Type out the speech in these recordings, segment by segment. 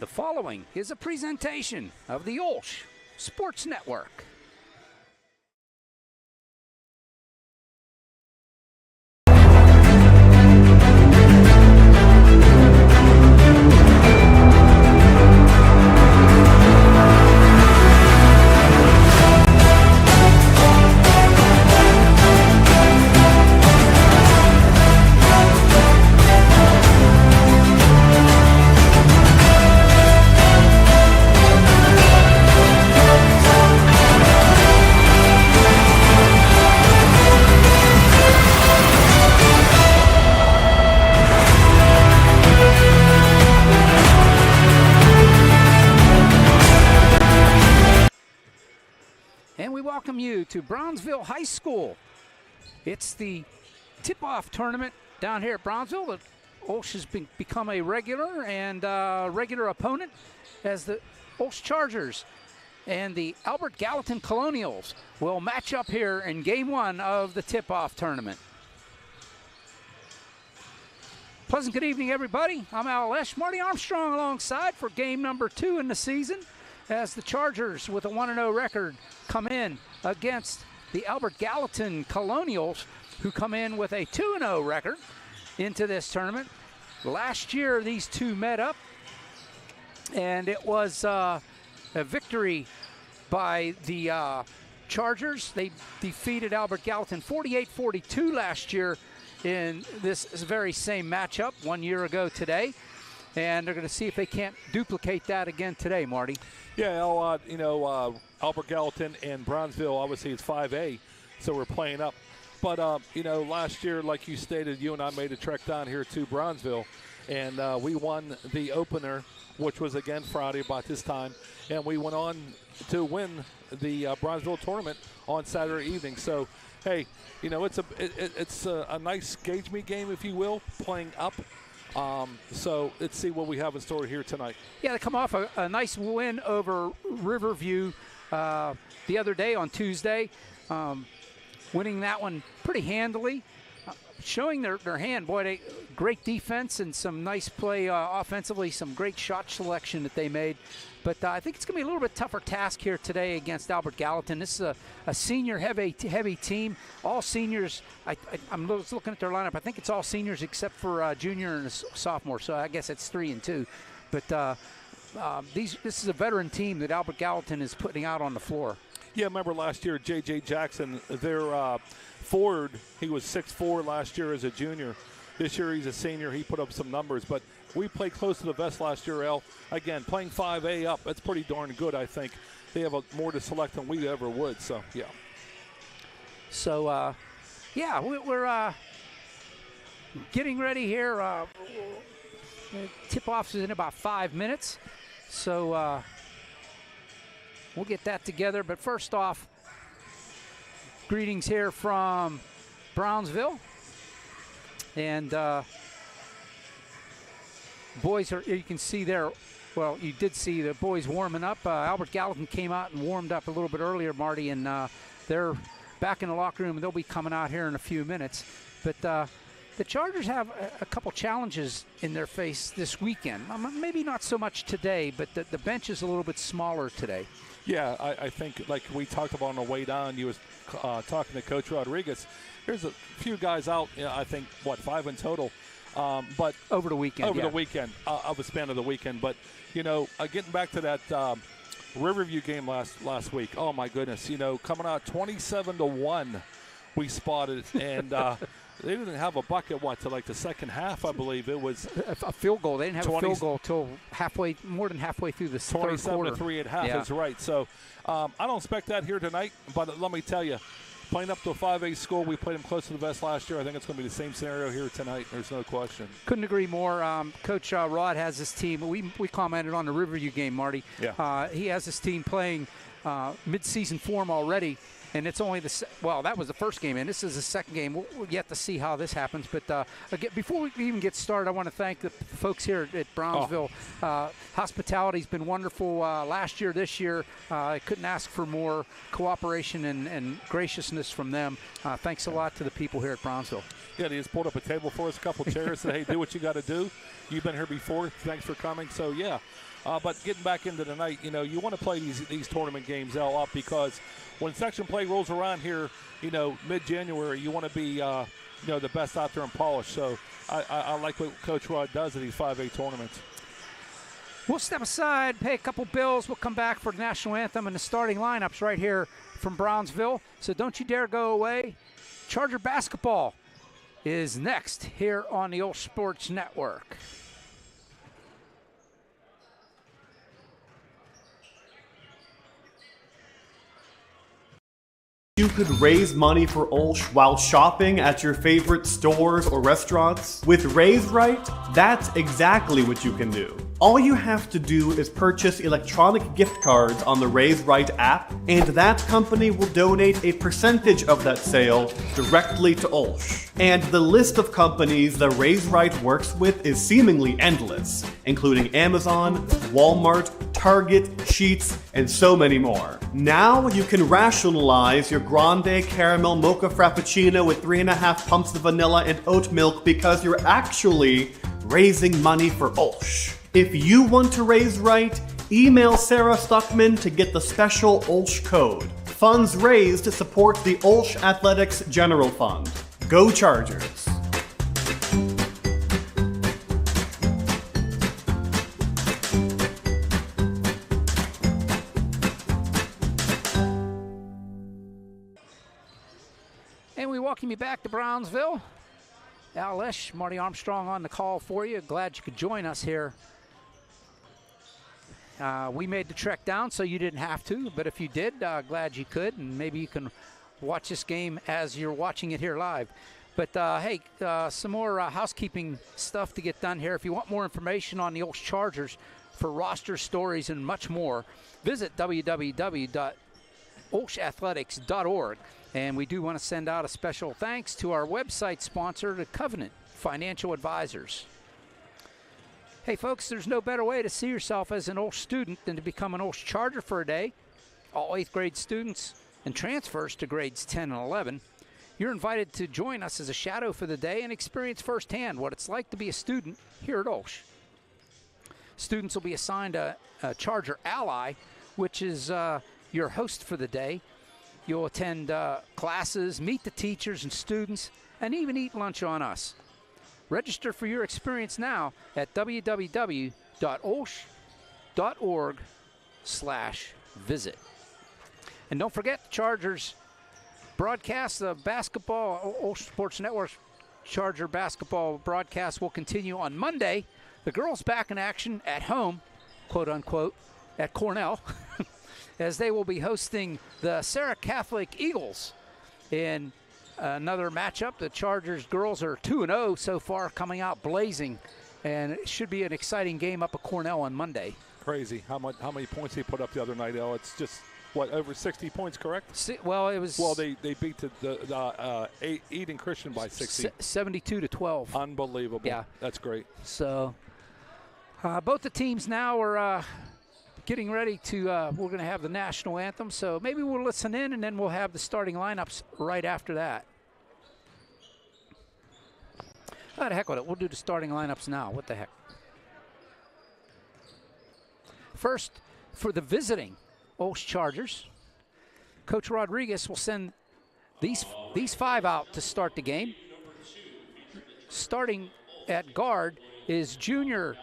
The following is a presentation of the OLSH Sports Network. And we welcome you to Brownsville High School. It's the tip-off tournament down here at Brownsville. The OLSH has become a regular opponent as the OLSH Chargers and the Albert Gallatin Colonials will match up here in game one of the tip-off tournament. Pleasant good evening, everybody. I'm OLSH. Marty Armstrong alongside for game number 2 in the season, as the Chargers with a 1-0 record come in against the Albert Gallatin Colonials, who come in with a 2-0 record into this tournament. Last year, these two met up, and it was a victory by the Chargers. They defeated Albert Gallatin 48-42 last year in this very same matchup 1 year ago today. And they're going to see if they can't duplicate that again today, Marty. Yeah, Albert Gallatin and Brownsville, obviously it's 5A, so we're playing up. But, last year, like you stated, you and I made a trek down here to Brownsville, and we won the opener, which was again Friday about this time, and we went on to win the Brownsville tournament on Saturday evening. So, hey, it's a nice gauge me game, if you will, playing up. So let's see what we have in store here tonight. Yeah, they come off a nice win over Riverview the other day on Tuesday, winning that one pretty handily, showing their hand. Boy, great defense and some nice play offensively, some great shot selection that they made. But I think it's going to be a little bit tougher task here today against Albert Gallatin. This is a senior heavy team, all seniors. I'm looking at their lineup. I think it's all seniors except for junior and a sophomore, so I guess it's 3 and 2. But this is a veteran team that Albert Gallatin is putting out on the floor. Yeah, remember last year, J.J. Jackson, their forward, he was 6'4" last year as a junior. This year he's a senior. He put up some numbers, but we played close to the vest last year, Al. Again, playing 5A up, that's pretty darn good, I think. They have more to select than we ever would, so, yeah. So, we're getting ready here. Tip-off is in about 5 minutes, so we'll get that together. But first off, greetings here from Brownsville. And boys you can see there, well, you did see the boys warming up. Albert Gallatin came out and warmed up a little bit earlier, Marty, and they're back in the locker room, and they'll be coming out here in a few minutes. But the Chargers have a couple challenges in their face this weekend. Maybe not so much today, but the bench is a little bit smaller today. Yeah, I think, like we talked about on the way down, you was talking to Coach Rodriguez. There's a few guys out, I think, 5 in total. But over the weekend, the weekend, of a span of the weekend. But, getting back to that Riverview game last week, oh, my goodness, coming out 27-1, we spotted. And they didn't have a bucket, to like the second half, I believe. It was a field goal. They didn't have a field goal until more than halfway through the third quarter. 27-3 at half is right. So I don't expect that here tonight. But let me tell you, playing up to a 5A school, we played them close to the vest last year. I think it's going to be the same scenario here tonight. There's no question. Couldn't agree more. Coach Rod has his team. We commented on the Riverview game, Marty. Yeah. He has his team playing mid-season form already. And it's only that was the first game, and this is the second game. We'll yet to see how this happens. But again, before we even get started, I want to thank the folks here at Brownsville. Hospitality's been wonderful last year, this year. I couldn't ask for more cooperation and graciousness from them. Thanks a lot to the people here at Brownsville. Yeah, they just pulled up a table for us, a couple chairs, said, hey, do what you got to do. You've been here before. Thanks for coming. So, yeah, But getting back into the night, you want to play these tournament games all up because when section play rolls around here, mid-January, you want to be, the best out there in polish. So I like what Coach Rod does at these 5A tournaments. We'll step aside, pay a couple bills. We'll come back for the national anthem and the starting lineups right here from Brownsville. So don't you dare go away. Charger basketball is next here on the OLSH Sports Network. You could raise money for OLSH while shopping at your favorite stores or restaurants? With Raise Right, that's exactly what you can do. All you have to do is purchase electronic gift cards on the Raise Right app, and that company will donate a percentage of that sale directly to OLSH. And the list of companies that Raise Right works with is seemingly endless, including Amazon, Walmart, Target, Sheetz, and so many more. Now you can rationalize your grande caramel mocha frappuccino with 3.5 pumps of vanilla and oat milk because you're actually raising money for OLSH. If you want to raise right, email Sarah Stuckman to get the special OLSH code. Funds raised to support the OLSH Athletics General Fund. Go Chargers! And we welcome you back to Brownsville. OLSH, Marty Armstrong on the call for you. Glad you could join us here. We made the trek down so you didn't have to, but if you did, glad you could, and maybe you can watch this game as you're watching it here live. But hey, some more housekeeping stuff to get done here. If you want more information on the OLSH Chargers for roster stories and much more, visit www.olshathletics.org. And we do want to send out a special thanks to our website sponsor, the Covenant Financial Advisors. Hey folks, there's no better way to see yourself as an OLSH student than to become an OLSH Charger for a day. All 8th grade students and transfers to grades 10 and 11. You're invited to join us as a shadow for the day and experience firsthand what it's like to be a student here at OLSH. Students will be assigned a Charger Ally, which is your host for the day. You'll attend classes, meet the teachers and students, and even eat lunch on us. Register for your experience now at www.olsh.org/visit. And don't forget, the Chargers broadcast, the basketball, OLSH Sports Network Charger basketball broadcast will continue on Monday. The girls back in action at home, quote unquote, at Cornell, as they will be hosting the Sarah Catholic Eagles in another matchup. The Chargers girls are 2-0 so far, coming out blazing, and it should be an exciting game up at Cornell on Monday. Crazy how many points they put up the other night, El. It's just, over 60 points, correct? Well, it was. Well, they beat the Eden Christian by 60. 72-12. Unbelievable. Yeah. That's great. So both the teams now are getting ready to, we're going to have the national anthem, so maybe we'll listen in and then we'll have the starting lineups right after that. Oh, the heck with it. We'll do the starting lineups now. What the heck? First, for the visiting OLSH Chargers, Coach Rodriguez will send these 5 out to start the game. Starting at guard is junior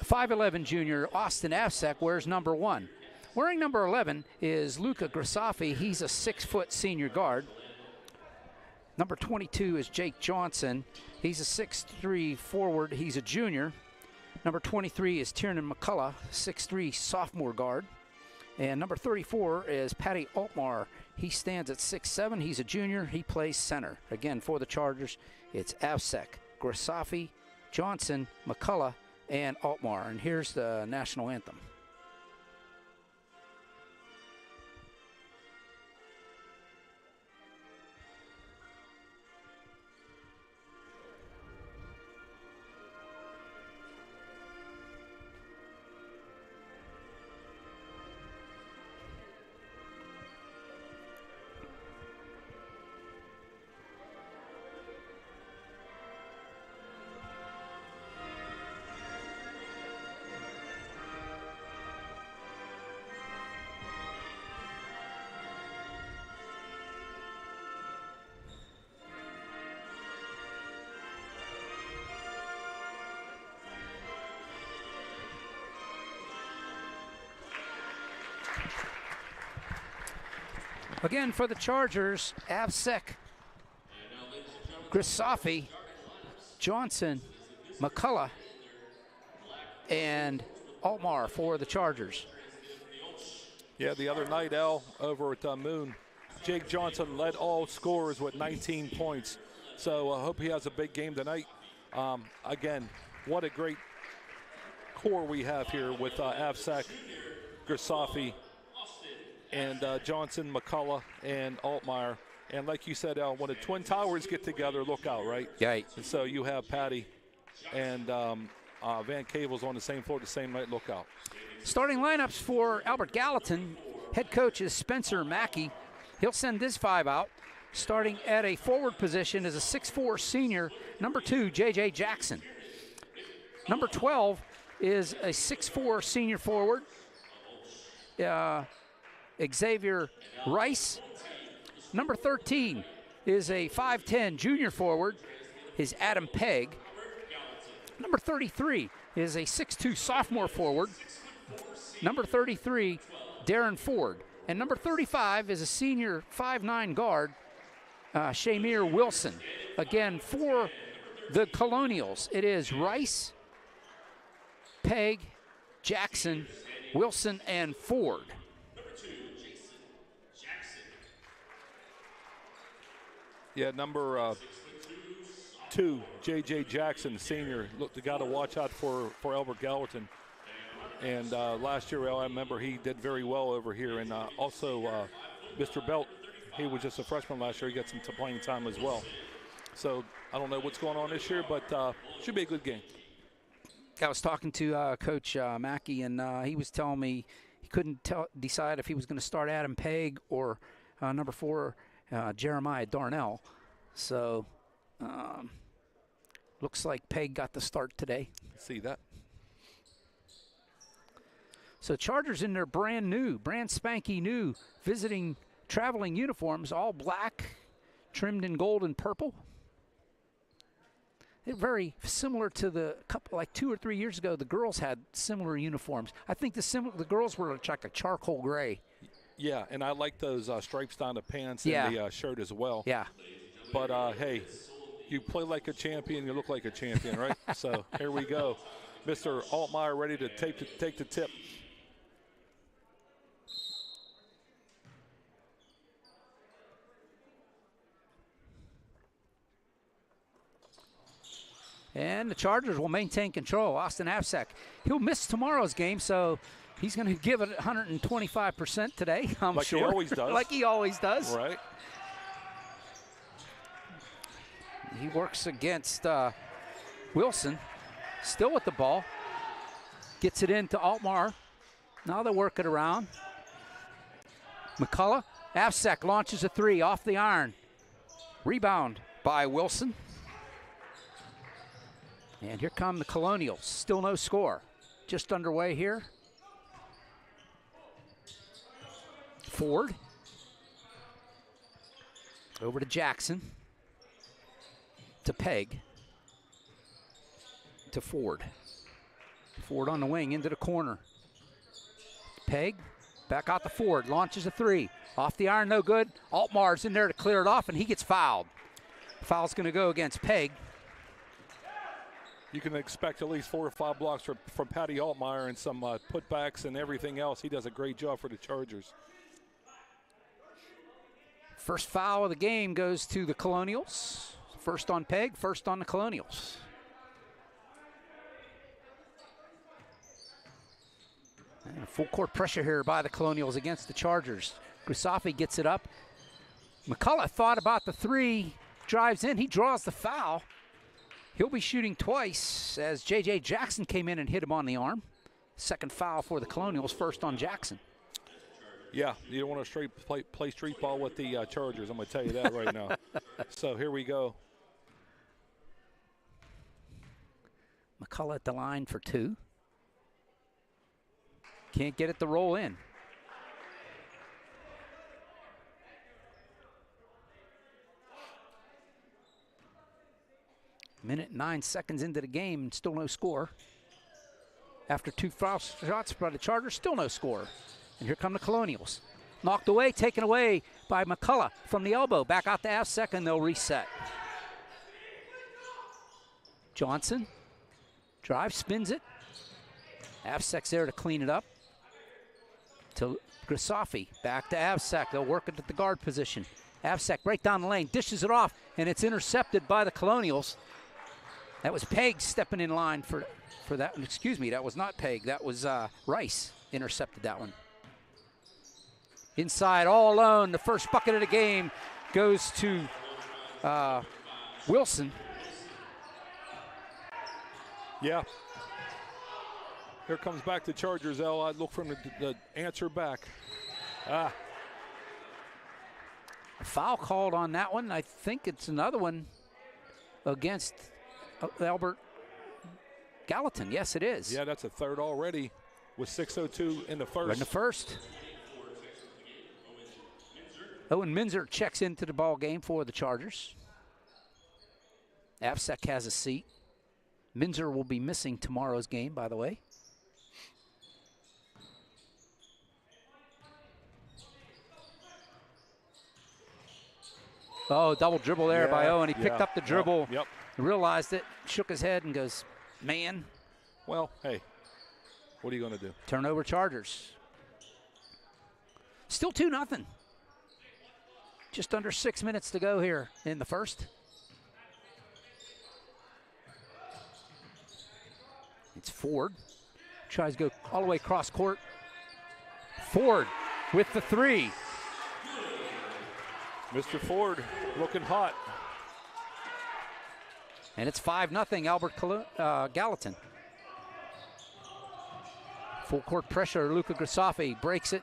5'11" junior Austin Avsek, wears number 1. Wearing number 11 is Luca Grasaffi. He's a 6-foot senior guard. Number 22 is Jake Johnson. He's a 6'3" forward. He's a junior. Number 23 is Tiernan McCullough, 6'3" sophomore guard. And number 34 is Patty Altmar. He stands at 6'7". He's a junior. He plays center. Again, for the Chargers, it's Avsek, Grasaffi, Johnson, McCullough, and Altmar. And here's the national anthem. Again for the Chargers, Avsek, Grisafi, Johnson, McCullough, and Altmar for the Chargers. Yeah, the other night, Al, over at Moon, Jake Johnson led all scorers with 19 points. So I hope he has a big game tonight. Again, what a great core we have here with Avsek, Grisafi, and Johnson, McCullough, and Altmaier. And like you said, Al, when the Twin Towers get together, look out, right? Right. And so you have Patty and Van Cable's on the same floor the same night, look out. Starting lineups for Albert Gallatin. Head coach is Spencer Mackey. He'll send this 5 out. Starting at a forward position is a 6'4 senior, number 2, J.J. Jackson. Number 12 is a 6'4 senior forward, Xavier Rice. Number 13 is a 5'10 junior forward, is Adam Pegg. Number 33 is a 6'2 sophomore forward, number 33, Darren Ford. And number 35 is a senior 5'9 guard, Shamir Wilson. Again, for the Colonials, it is Rice, Pegg, Jackson, Wilson, and Ford. Yeah, number 2, J.J. Jackson, senior. Look, the guy to watch out for Albert Gallatin. And last year, I remember he did very well over here. And also Mr. Belt, he was just a freshman last year. He got some playing time as well. So I don't know what's going on this year, but should be a good game. I was talking to Coach Mackey, and he was telling me he couldn't decide if he was going to start Adam Pegg or number 4, Jeremiah Darnell. So looks like Pegg got the start today. See that. So Chargers in their brand spanky new visiting traveling uniforms, all black, trimmed in gold and purple. They're very similar to the couple, like 2 or 3 years ago, the girls had similar uniforms. I think the girls were like a charcoal gray. Yeah, and I like those stripes down the pants and the shirt as well. Yeah. But, hey, you play like a champion, you look like a champion, right? So here we go. Mr. Altmaier ready to take the tip. And the Chargers will maintain control. Austin Avsek, he'll miss tomorrow's game, so he's going to give it 125% today, I'm sure. Like he always does. Like he always does. Right. He works against Wilson, still with the ball. Gets it into Altmaier. Now they work it around. McCullough, Avsek launches a 3 off the iron. Rebound by Wilson. And here come the Colonials. Still no score. Just underway here. Ford. Over to Jackson. To Pegg. To Ford. Ford on the wing into the corner. Pegg. Back out to Ford. Launches a 3. Off the iron, no good. Altmaier's in there to clear it off, and he gets fouled. Foul's going to go against Pegg. You can expect at least 4 or 5 blocks from Patty Altmaier and some putbacks and everything else. He does a great job for the Chargers. First foul of the game goes to the Colonials. First on Pegg, first on the Colonials. And full court pressure here by the Colonials against the Chargers. Grisafi gets it up. McCullough thought about the 3, drives in, he draws the foul. He'll be shooting twice as J.J. Jackson came in and hit him on the arm. Second foul for the Colonials, first on Jackson. Yeah, you don't want to play street ball with the Chargers. I'm going to tell you that right now. So here we go. McCullough at the line for 2. Can't get it to roll in. Minute 9 seconds into the game, and still no score. After 2 foul shots by the Chargers, still no score. And here come the Colonials. Knocked away, taken away by McCullough from the elbow. Back out to Avsek, and they'll reset. Johnson drives, spins it. Avsek's there to clean it up. To Grisafi, back to Avsek. They'll work it at the guard position. Avsek right down the lane, dishes it off, and it's intercepted by the Colonials. That was Peg stepping in line for that. Excuse me, that was not Peg. That was Rice intercepted that one. Inside, all alone. The first bucket of the game goes to Wilson. Yeah. Here comes back the Chargers, El. I'd look for him to answer back. A foul called on that one. I think it's another one against Albert Gallatin. Yes, it is. Yeah, that's a third already with 6:02 in the first. Right in the first. Owen Minzer checks into the ball game for the Chargers. Avsek has a seat. Minzer will be missing tomorrow's game, by the way. Oh, double dribble there by Owen. He picked up the dribble, realized it, shook his head, and goes, man. Well, hey, what are you going to do? Turnover Chargers. Still 2-0. Just under 6 minutes to go here in the first. It's Ford. Tries to go all the way across court. Ford with the three. Mr. Ford looking hot. And it's 5-0 Albert Gallatin. Full court pressure. Luca Grisafi breaks it.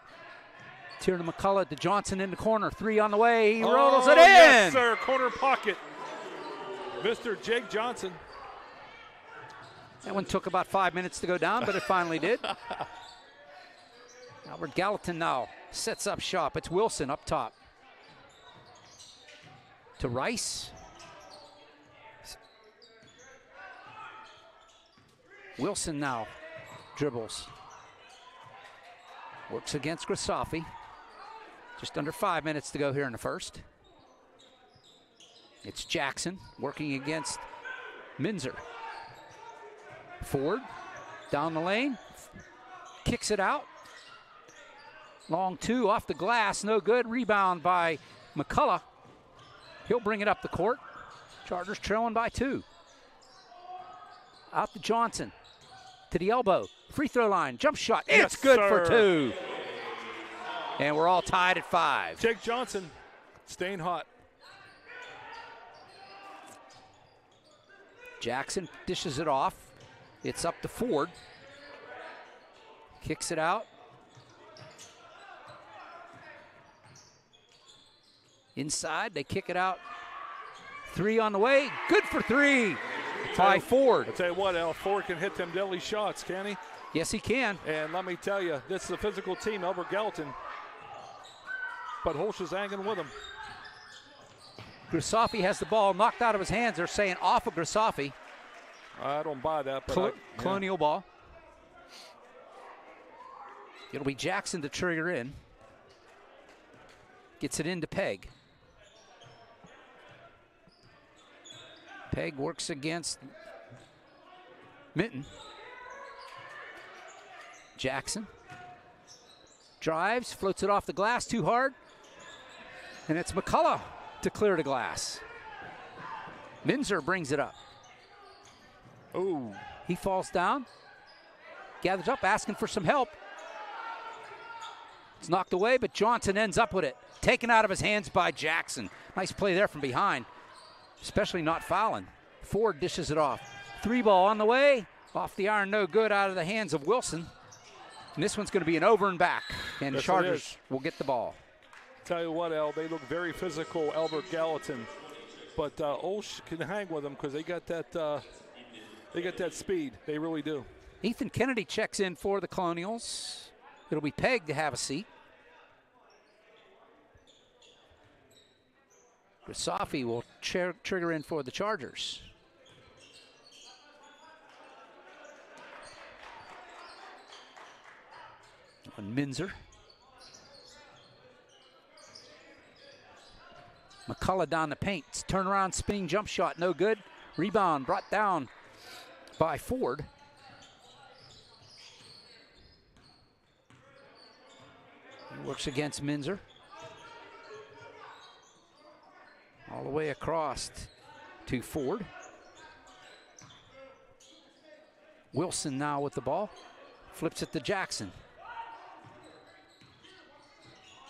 Tiernan McCullough to Johnson in the corner. Three on the way. He rolls it in. Yes, sir. Corner pocket. Mr. Jake Johnson. That one took about 5 minutes to go down, but it finally did. Albert Gallatin now sets up shop. It's Wilson up top. To Rice. Wilson now dribbles. Works against Grisafi. Just under 5 minutes to go here in the first. It's Jackson working against Minzer. Ford down the lane. Kicks it out. Long two off the glass. No good. Rebound by McCullough. He'll bring it up the court. Chargers trailing by 2. Out to Johnson. To the elbow. Free throw line. Jump shot. It's good for 2. And we're all tied at 5. Jake Johnson staying hot. Jackson dishes it off. It's up to Ford. Kicks it out. Inside, they kick it out. 3 on the way. Good for 3 by Ford. I'll tell you what, Al, Ford can hit them deadly shots, can he? Yes, he can. And let me tell you, this is a physical team, Albert Gallatin. But OLSH is hanging with him. Grisafi has the ball knocked out of his hands. They're saying off of Grisafi. I don't buy that. But Colonial ball. It'll be Jackson to trigger in. Gets it into Peg. Peg works against Minton. Jackson drives, floats it off the glass too hard. And it's McCullough to clear the glass. Minzer brings it up. Oh, he falls down, gathers up, asking for some help. It's knocked away, but Johnson ends up with it. Taken out of his hands by Jackson. Nice play there from behind, especially not fouling. Ford dishes it off. 3 ball on the way. Off the iron, no good, out of the hands of Wilson. And this one's going to be an over and back, and yes, Chargers will get the ball. Tell you what, Al, they look very physical, Albert Gallatin. But OLSH can hang with them because they got that speed. They really do. Ethan Kennedy checks in for the Colonials. It'll be Peg to have a seat. Grisafi will trigger in for the Chargers. And Minzer. McCullough down the paint. Turnaround spinning jump shot, no good. Rebound brought down by Ford. He works against Minzer. All the way across to Ford. Wilson now with the ball. Flips it to Jackson.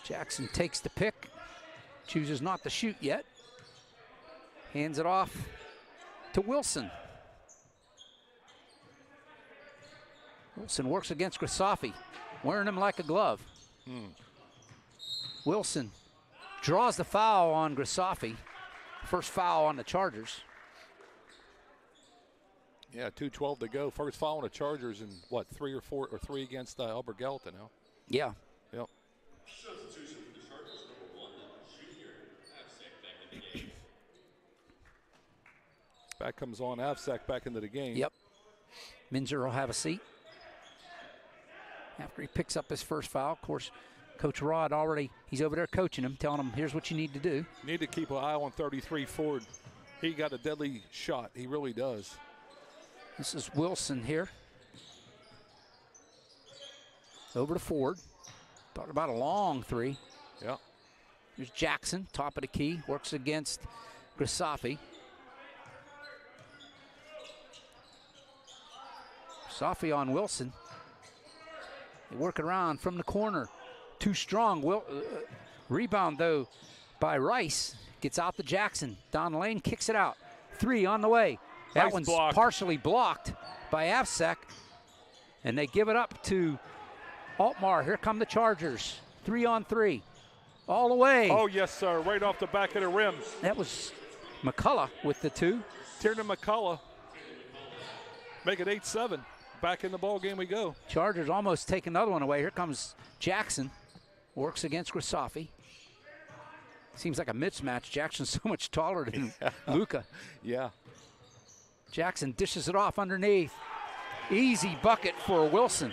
Jackson takes the pick. Chooses not to shoot yet. Hands it off to Wilson. Wilson works against Grisafi, wearing him like a glove. Wilson draws the foul on Grisafi. First foul on the Chargers. Yeah, 2:12 to go. First foul on the Chargers, and what, 3 or 4 or 3 against Albert Gallatin now? Yeah. Yep. Back comes on Avsek back into the game. Yep. Minzer will have a seat after he picks up his first foul. Of course, Coach Rod already, he's over there coaching him, telling him, here's what you need to do. You need to keep an eye on 33 Ford. He got a deadly shot. He really does. This is Wilson here. Over to Ford. Talking about a long three. Yeah. Here's Jackson, top of the key, works against Grisafi. Grisafi on Wilson. They work it around from the corner. Too strong. Rebound, though, by Rice. Gets out to Jackson. Down the lane, kicks it out. 3 on the way. That nice one's block. Partially blocked by Avsek. And they give it up to Altmar. Here come the Chargers. 3 on 3. All the way. Oh, yes, sir. Right off the back of the rim. That was McCullough with the 2. Tiernan McCullough. Make it 8-7. Back in the ball game we go. Chargers almost take another one away. Here comes Jackson. Works against Grisafi. Seems like a mismatch. Jackson's so much taller than Luka. Yeah. Jackson dishes it off underneath. Easy bucket for Wilson.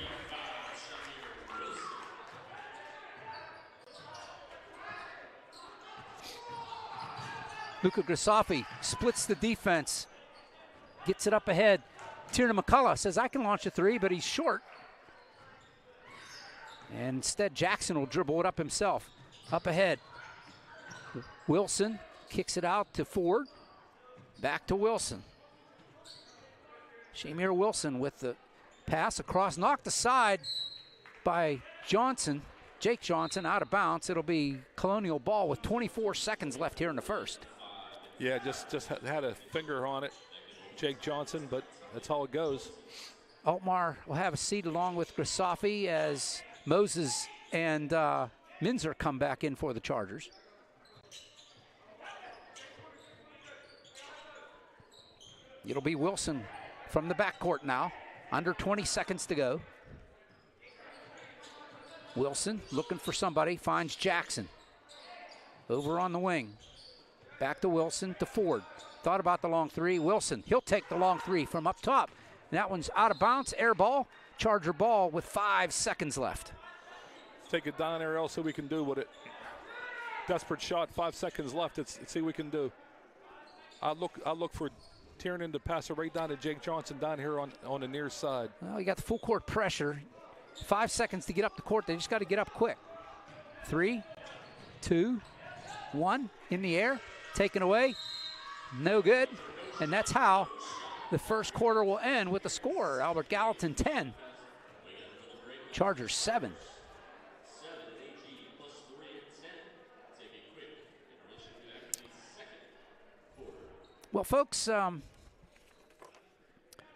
Luka Grisafi splits the defense. Gets it up ahead. Tiernan McCullough says, I can launch a 3, but he's short. And instead, Jackson will dribble it up himself. Up ahead. Wilson kicks it out to Ford. Back to Wilson. Shamir Wilson with the pass across, knocked aside by Johnson. Jake Johnson out of bounds. It'll be Colonial ball with 24 seconds left here in the first. Yeah, just had a finger on it, Jake Johnson, but that's how it goes. Altmar will have a seat along with Grisafi as Moses and Minzer come back in for the Chargers. It'll be Wilson from the backcourt now. Under 20 seconds to go. Wilson looking for somebody, finds Jackson. Over on the wing. Back to Wilson to Ford. Thought about the long 3. Wilson, he'll take the long 3 from up top. And that one's out of bounds, air ball. Charger ball with 5 seconds left. Take it down there, else see what we can do with it. Desperate shot, 5 seconds left. Let's see what we can do. I'll look for Tiernan to pass it right down to Jake Johnson down here on the near side. Well, you got the full court pressure. 5 seconds to get up the court. They just got to get up quick. 3, 2, 1 in the air. Taken away. No good. And that's how the first quarter will end with the score. Albert Gallatin 10. Chargers 7. Well, folks,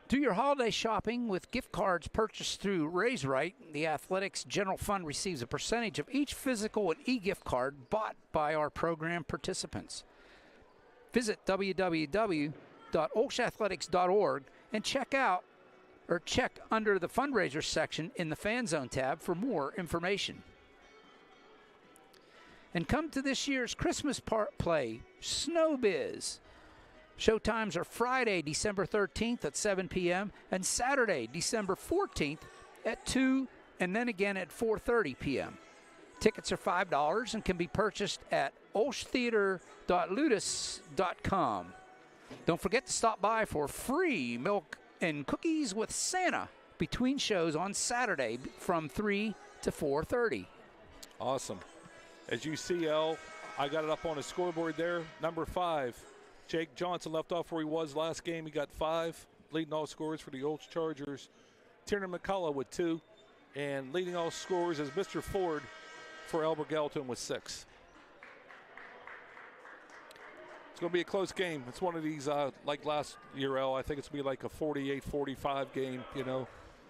do your holiday shopping with gift cards purchased through Raise Right. The Athletics General Fund receives a percentage of each physical and e-gift card bought by our program participants. Visit www.olshathletics.org and check under the fundraiser section in the Fan Zone tab for more information. And come to this year's Christmas play, Snowbiz. Showtimes are Friday, December 13th at 7 p.m. and Saturday, December 14th at 2 and then again at 4:30 p.m. Tickets are $5 and can be purchased at olshtheater.ludus.com. Don't forget to stop by for free milk and cookies with Santa between shows on Saturday from 3 to 4:30. Awesome. As you see, El, I got it up on the scoreboard there. Number 5, Jake Johnson left off where he was last game. He got 5, leading all scorers for the OLSH Chargers. Tiernan McCullough with 2, and leading all scorers is Mr. Ford for Albert Gallatin with 6. It's going to be a close game. It's one of these, like last year, El, I think it's going to be like a 48-45 game, you know.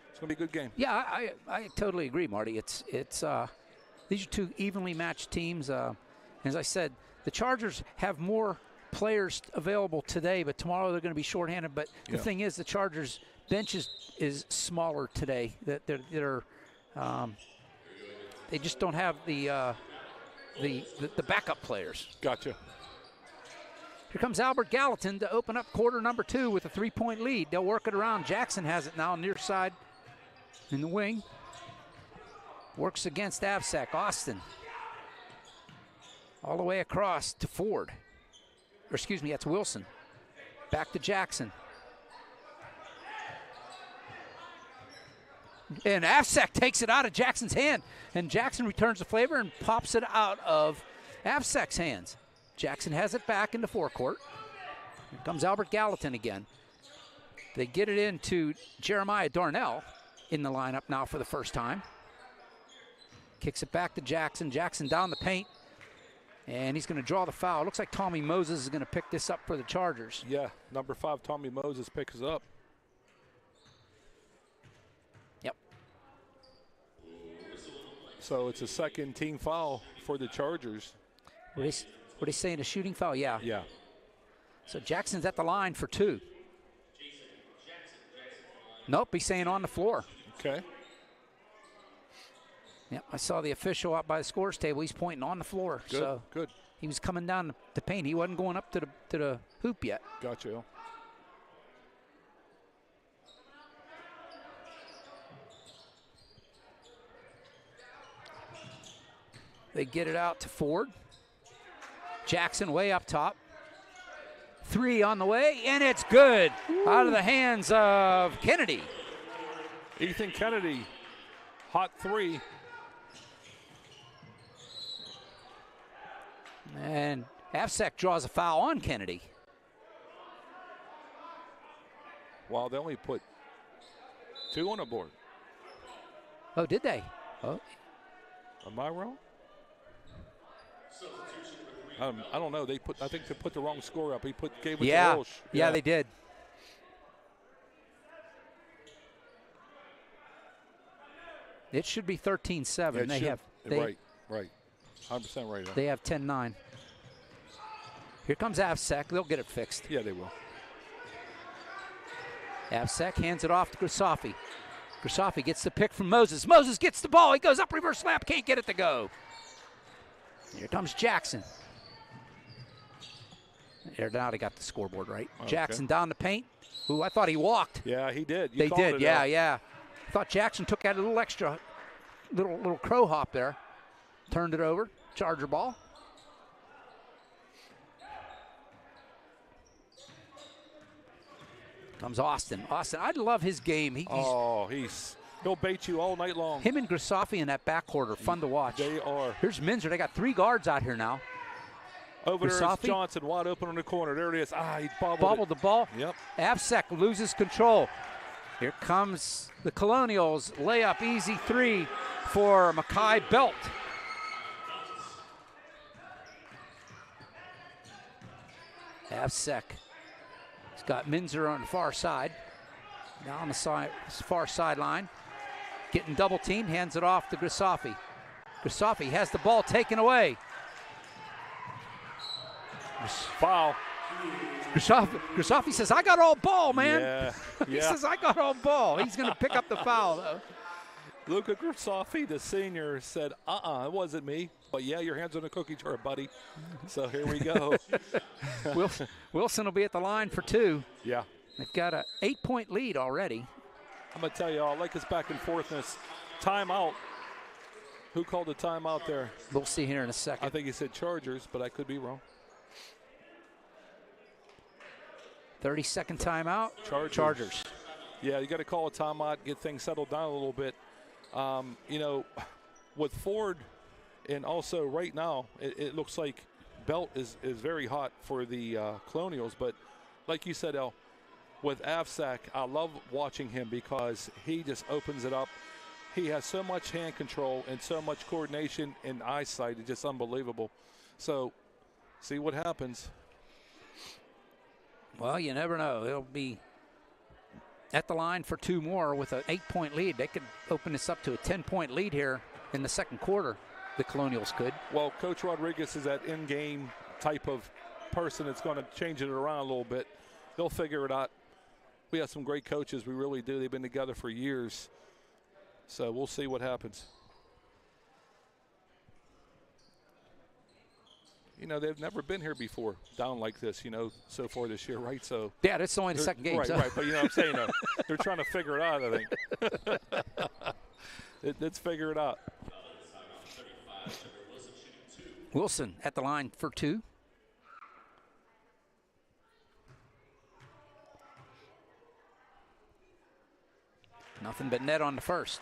It's going to be a good game. Yeah, I totally agree, Marty. It's these are two evenly matched teams. As I said, the Chargers have more players available today, but tomorrow they're going to be shorthanded. But the thing is, the Chargers bench is smaller today. They just don't have the backup players. Gotcha. Here comes Albert Gallatin to open up quarter number 2 with a 3-point lead. They'll work it around. Jackson has it now near side in the wing. Works against Avsek. Austin. All the way across to Ford. Or excuse me, that's Wilson. Back to Jackson. And Avsek takes it out of Jackson's hand. And Jackson returns the flavor and pops it out of Avsek's hands. Jackson has it back into forecourt. Here comes Albert Gallatin again. They get it into Jeremiah Darnell in the lineup now for the first time. Kicks it back to Jackson. Jackson down the paint. And he's going to draw the foul. Looks like Tommy Moses is going to pick this up for the Chargers. Yeah, number 5, Tommy Moses picks it up. Yep. So it's a second team foul for the Chargers. What are they saying, a shooting foul? Yeah. Yeah. So Jackson's at the line for 2. Nope, he's saying on the floor. Okay. Yep, I saw the official out by the scores table. He's pointing on the floor. Good, so good. He was coming down the paint. He wasn't going up to the hoop yet. Gotcha. They get it out to Ford. Jackson way up top. 3 on the way, and it's good. Ooh. Out of the hands of Kennedy. Ethan Kennedy, hot 3. And Avsek draws a foul on Kennedy. Wow, they only put 2 on the board. Oh, did they? Oh. Am I wrong? I don't know. I think they put the wrong score up. Gave it to OLSH. Yeah, they did. It should be 13-7. Right. 100% right. They have 10-9. Here comes Avsek. They'll get it fixed. Yeah, they will. Avsek hands it off to Grisafi. Grisafi gets the pick from Moses. Moses gets the ball. He goes up, reverse slap, can't get it to go. Here comes Jackson. There, now they got the scoreboard right. Okay. Jackson down the paint. Ooh, I thought he walked. Yeah, he did. They did, yeah. I thought Jackson took out a little extra, little crow hop there. Turned it over. Charger ball. Comes Austin. I love his game. He'll bait you all night long. Him and Grisafi in that backcourt are fun to watch. They are. Here's Minzer. They got 3 guards out here now. Over there is Johnson, wide open in the corner. There it is. He bobbled the ball. Yep. Avsek loses control. Here comes the Colonials. Layup, easy 3 for Makai Belt. Avsek. He's got Minzer on the far side. Now on the far sideline. Getting double teamed, hands it off to Grisafi. Grisafi has the ball taken away. Foul. Grisafi says, I got all ball, man. Yeah. He says, I got all ball. He's going to pick up the foul, though. Luka Grisafi, the senior, said, it wasn't me. But, yeah, your hand's on the cookie jar, buddy. So here we go. Wilson will be at the line for 2. Yeah. They've got an 8-point lead already. I'm going to tell you, I like this back and forthness. Timeout. Who called the timeout there? We'll see here in a second. I think he said Chargers, but I could be wrong. 30-second timeout. Chargers. Yeah, you got to call a timeout, get things settled down a little bit. You know, with Ford, and also right now, it looks like Belt is very hot for the Colonials. But like you said, El, with Avsak, I love watching him because he just opens it up. He has so much hand control and so much coordination and eyesight. It's just unbelievable. So, see what happens. Well, you never know. It'll be at the line for 2 more with an 8-point lead. They could open this up to a 10-point lead here in the second quarter. The Colonials could. Well, Coach Rodriguez is that in-game type of person that's going to change it around a little bit. They'll figure it out. We have some great coaches. We really do. They've been together for years. So we'll see what happens. You know, they've never been here before, down like this, you know, so far this year, right? So yeah, it's only the second game. Right, so. right. But you know what I'm saying? They're trying to figure it out, I think. Let's figure it out. Wilson at the line for 2. Nothing but net on the first.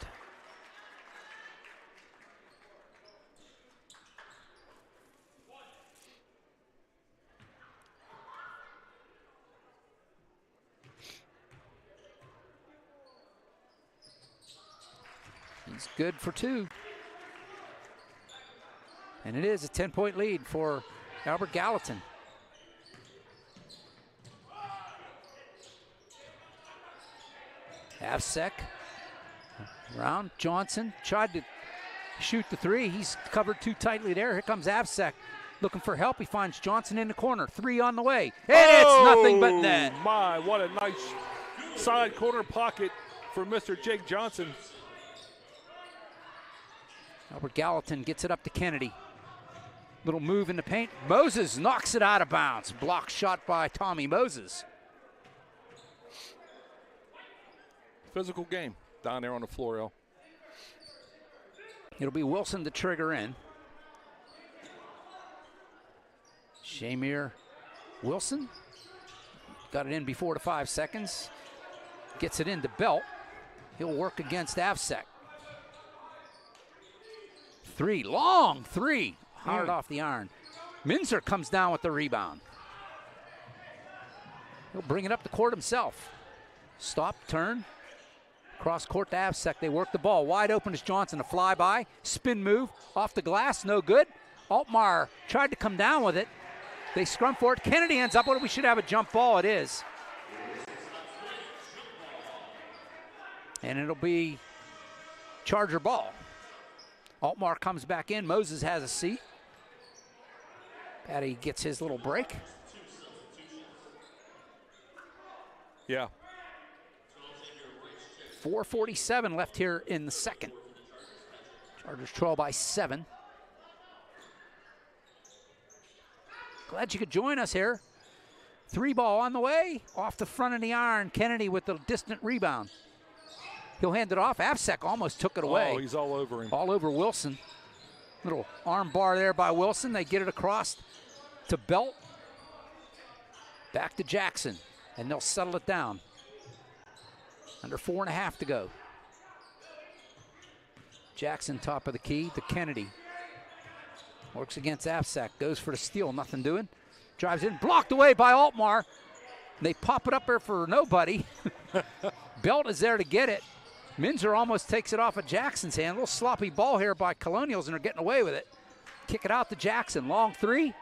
He's good for 2. And it is a 10-point lead for Albert Gallatin. Avsek around. Johnson tried to shoot the 3. He's covered too tightly there. Here comes Avsek looking for help. He finds Johnson in the corner. 3 on the way. And it's nothing but net. My, what a nice side corner pocket for Mr. Jake Johnson. Albert Gallatin gets it up to Kennedy. Little move in the paint. Moses knocks it out of bounds. Block shot by Tommy Moses. Physical game down there on the floor, El. It'll be Wilson to trigger in. Shamir Wilson got it in before the 5 seconds. Gets it into Belt. He'll work against Avsek. 3, long 3. Hard off the iron. Minzer comes down with the rebound. He'll bring it up the court himself. Stop, turn. Cross court to Avsek. They work the ball. Wide open is Johnson. A flyby. Spin move. Off the glass. No good. Altmaier tried to come down with it. They scrum for it. Kennedy ends up with it. We should have a jump ball. It is. And it'll be Charger ball. Altmaier comes back in. Moses has a seat. Patty gets his little break. Yeah. 4:47 left here in the second. Chargers trail by 7. Glad you could join us here. 3 ball on the way. Off the front of the iron. Kennedy with the distant rebound. He'll hand it off. Avsek almost took it away. Oh, he's all over him. All over Wilson. Little arm bar there by Wilson. They get it across to Belt. Back to Jackson. And they'll settle it down. Under 4.5 to go. Jackson top of the key to Kennedy. Works against Avsek. Goes for the steal. Nothing doing. Drives in. Blocked away by Altmaier. They pop it up there for nobody. Belt is there to get it. Minzer almost takes it off of Jackson's hand. A little sloppy ball here by Colonials, and they're getting away with it. Kick it out to Jackson. Long 3.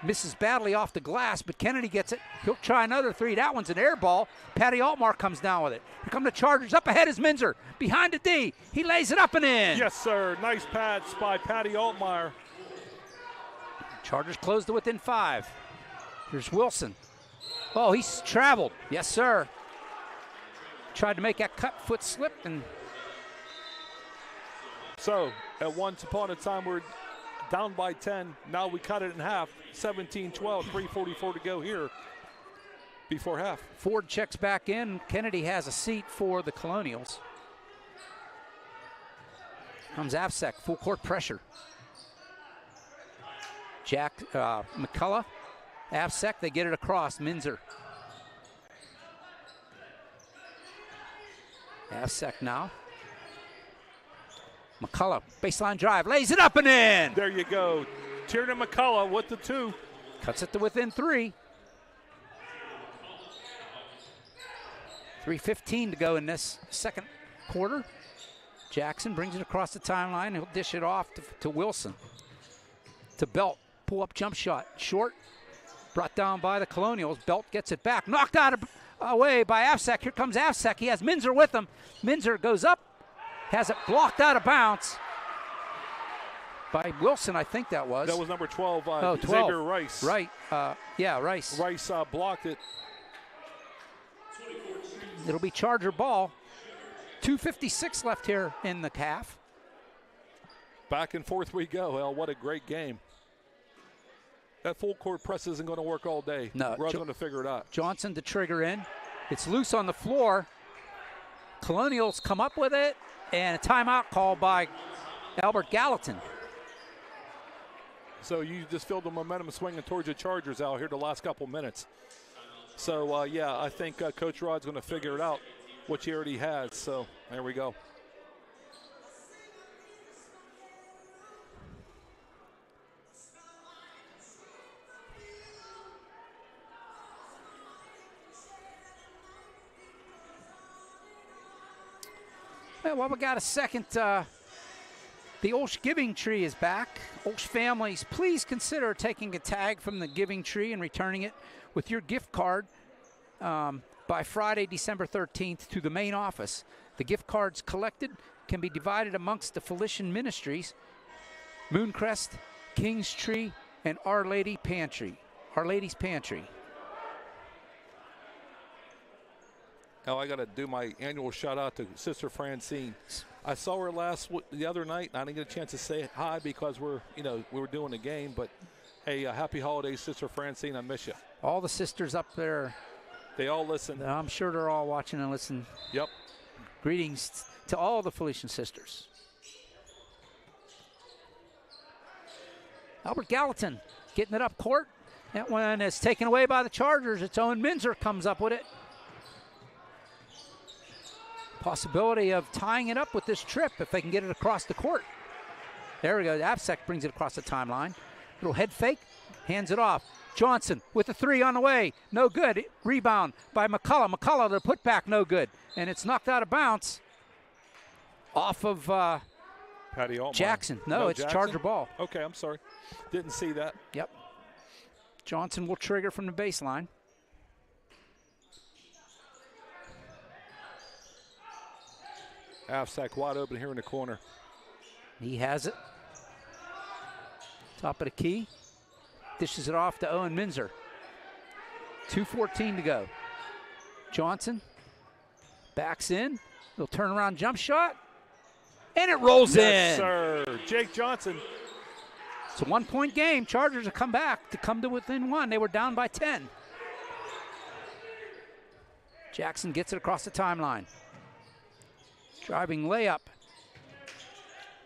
Misses badly off the glass, but Kennedy gets it. He'll try another 3. That one's an air ball. Patty Altmaier comes down with it. Here come the Chargers. Up ahead is Minzer. Behind the D. He lays it up and in. Yes, sir. Nice pass by Patty Altmaier. Chargers close to within 5. Here's Wilson. Oh, he's traveled. Yes, sir. Tried to make that cut, foot slipped, and so at once upon a time we're down by 10. Now we cut it in half. 17-12, 3:44 to go here before half. Ford checks back in. Kennedy has a seat for the Colonials. Comes Avsek, full court pressure. McCullough, Avsek, they get it across. Minzer. Avsek now. McCullough, baseline drive, lays it up and in. There you go. Tiernan McCullough with the 2. Cuts it to within 3. 3:15 to go in this second quarter. Jackson brings it across the timeline. He'll dish it off to Wilson. To Belt, pull-up jump shot. Short, brought down by the Colonials. Belt gets it back. Knocked away by Avsek. Here comes Avsek. He has Minzer with him. Minzer goes up. Has it blocked out of bounds by Wilson, I think that was. That was number 12, 12. Xavier Rice. Right, Rice. Rice blocked it. It'll be Charger ball. 2:56 left here in the half. Back and forth we go. Well, what a great game. That full court press isn't going to work all day. No. We're going to figure it out. Johnson to trigger in. It's loose on the floor. Colonials come up with it, and a timeout call by Albert Gallatin. So you just feel the momentum swinging towards the Chargers out here the last couple minutes. So, yeah, I think Coach Rod's going to figure it out, which he already has. So there we go. Well, we got a second. The OLSH Giving Tree is back. OLSH families, please consider taking a tag from the Giving Tree and returning it with your gift card by Friday, December 13th to the main office. The gift cards collected can be divided amongst the Felician Ministries, Mooncrest, King's Tree, and Our Lady's Pantry. Now I got to do my annual shout out to Sister Francine. I saw her the other night, and I didn't get a chance to say hi because we were doing the game. But hey, happy holidays, Sister Francine. I miss you. All the sisters up there. They all listen. I'm sure they're all watching and listening. Yep. Greetings to all the Felician sisters. Albert Gallatin getting it up court. That one is taken away by the Chargers. It's Owen Minzer comes up with it. Possibility of tying it up with this trip if they can get it across the court. There we go. Avsek brings it across the timeline. Little head fake, hands it off. Johnson with the 3 on the way. No good. Rebound by McCullough. McCullough, the putback, no good. And it's knocked out of bounds off of Patty Altmaier. Jackson. No, it's Jackson? Charger ball. Okay, I'm sorry. Didn't see that. Yep. Johnson will trigger from the baseline. Avsek wide open here in the corner. He has it. Top of the key. Dishes it off to Owen Minzer. 2:14 to go. Johnson backs in. Little turnaround jump shot. And it rolls in. Yes, sir. Jake Johnson. It's a 1-point game. Chargers have come back to come to within 1. They were down by 10. Jackson gets it across the timeline. Driving layup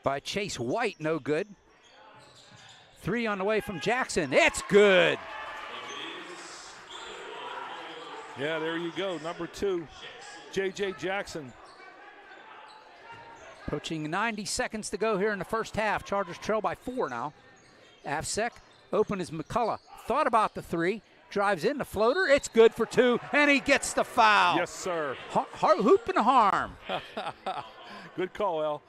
by Chase White, no good. 3 on the way from Jackson. It's good. Yeah, there you go. Number 2, J.J. Jackson. Approaching 90 seconds to go here in the first half. Chargers trail by 4 now. Avsek, open is McCullough. Thought about the 3. Drives in the floater. It's good for 2, and he gets the foul. Yes, sir. Hoop and harm. Good call, Al.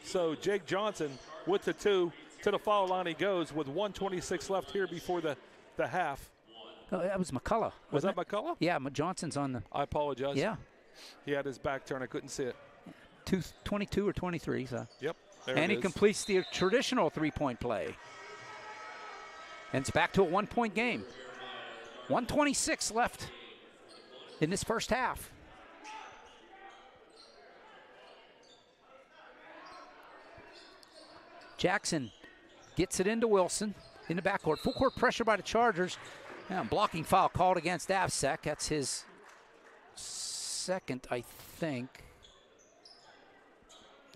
So Jake Johnson with the 2 to the foul line he goes with 1:26 left here before the half. Oh, that was McCullough. Was that McCullough? Yeah, Johnson's on the. I apologize. Yeah. He had his back turned. I couldn't see it. 22 or 23. So. Yep. And he completes the traditional 3-point play. And it's back to a 1-point game. 1:26 left in this first half. Jackson gets it into Wilson in the backcourt. Full court pressure by the Chargers. Now, blocking foul called against Avsek. That's his second, I think.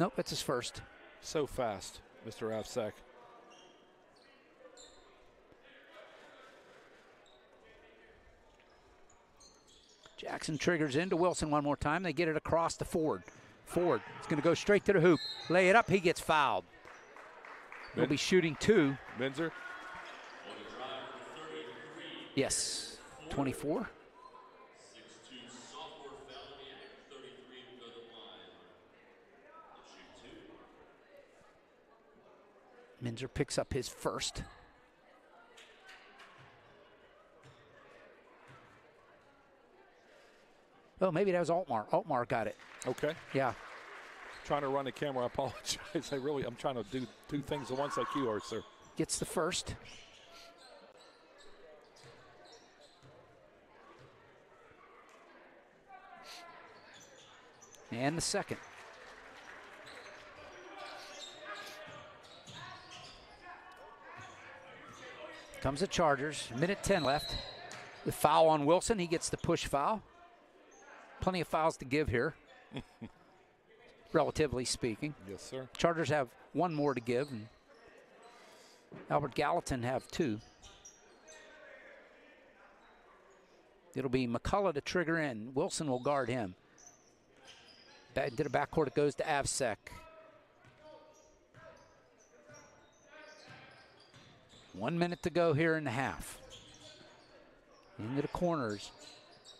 Nope, that's his first. So fast, Mr. Avsek. Jackson triggers into Wilson one more time. They get it across to Ford. Ford is going to go straight to the hoop. Lay it up. He gets fouled. He'll be shooting 2. Minzer. Yes, 24. Minzer picks up his first. Oh, maybe that was Altmar. Altmar got it. Okay. Yeah. Trying to run the camera. I apologize. I'm trying to do 2 things at once like you are, sir. Gets the first. And the second. Comes the Chargers. Minute 10 left. The foul on Wilson. He gets the push foul. Plenty of fouls to give here, relatively speaking. Yes, sir. Chargers have 1 more to give, and Albert Gallatin have 2. It'll be McCullough to trigger in. Wilson will guard him. Into the backcourt it goes to Avsek. 1 minute to go here in the half. Into the corners.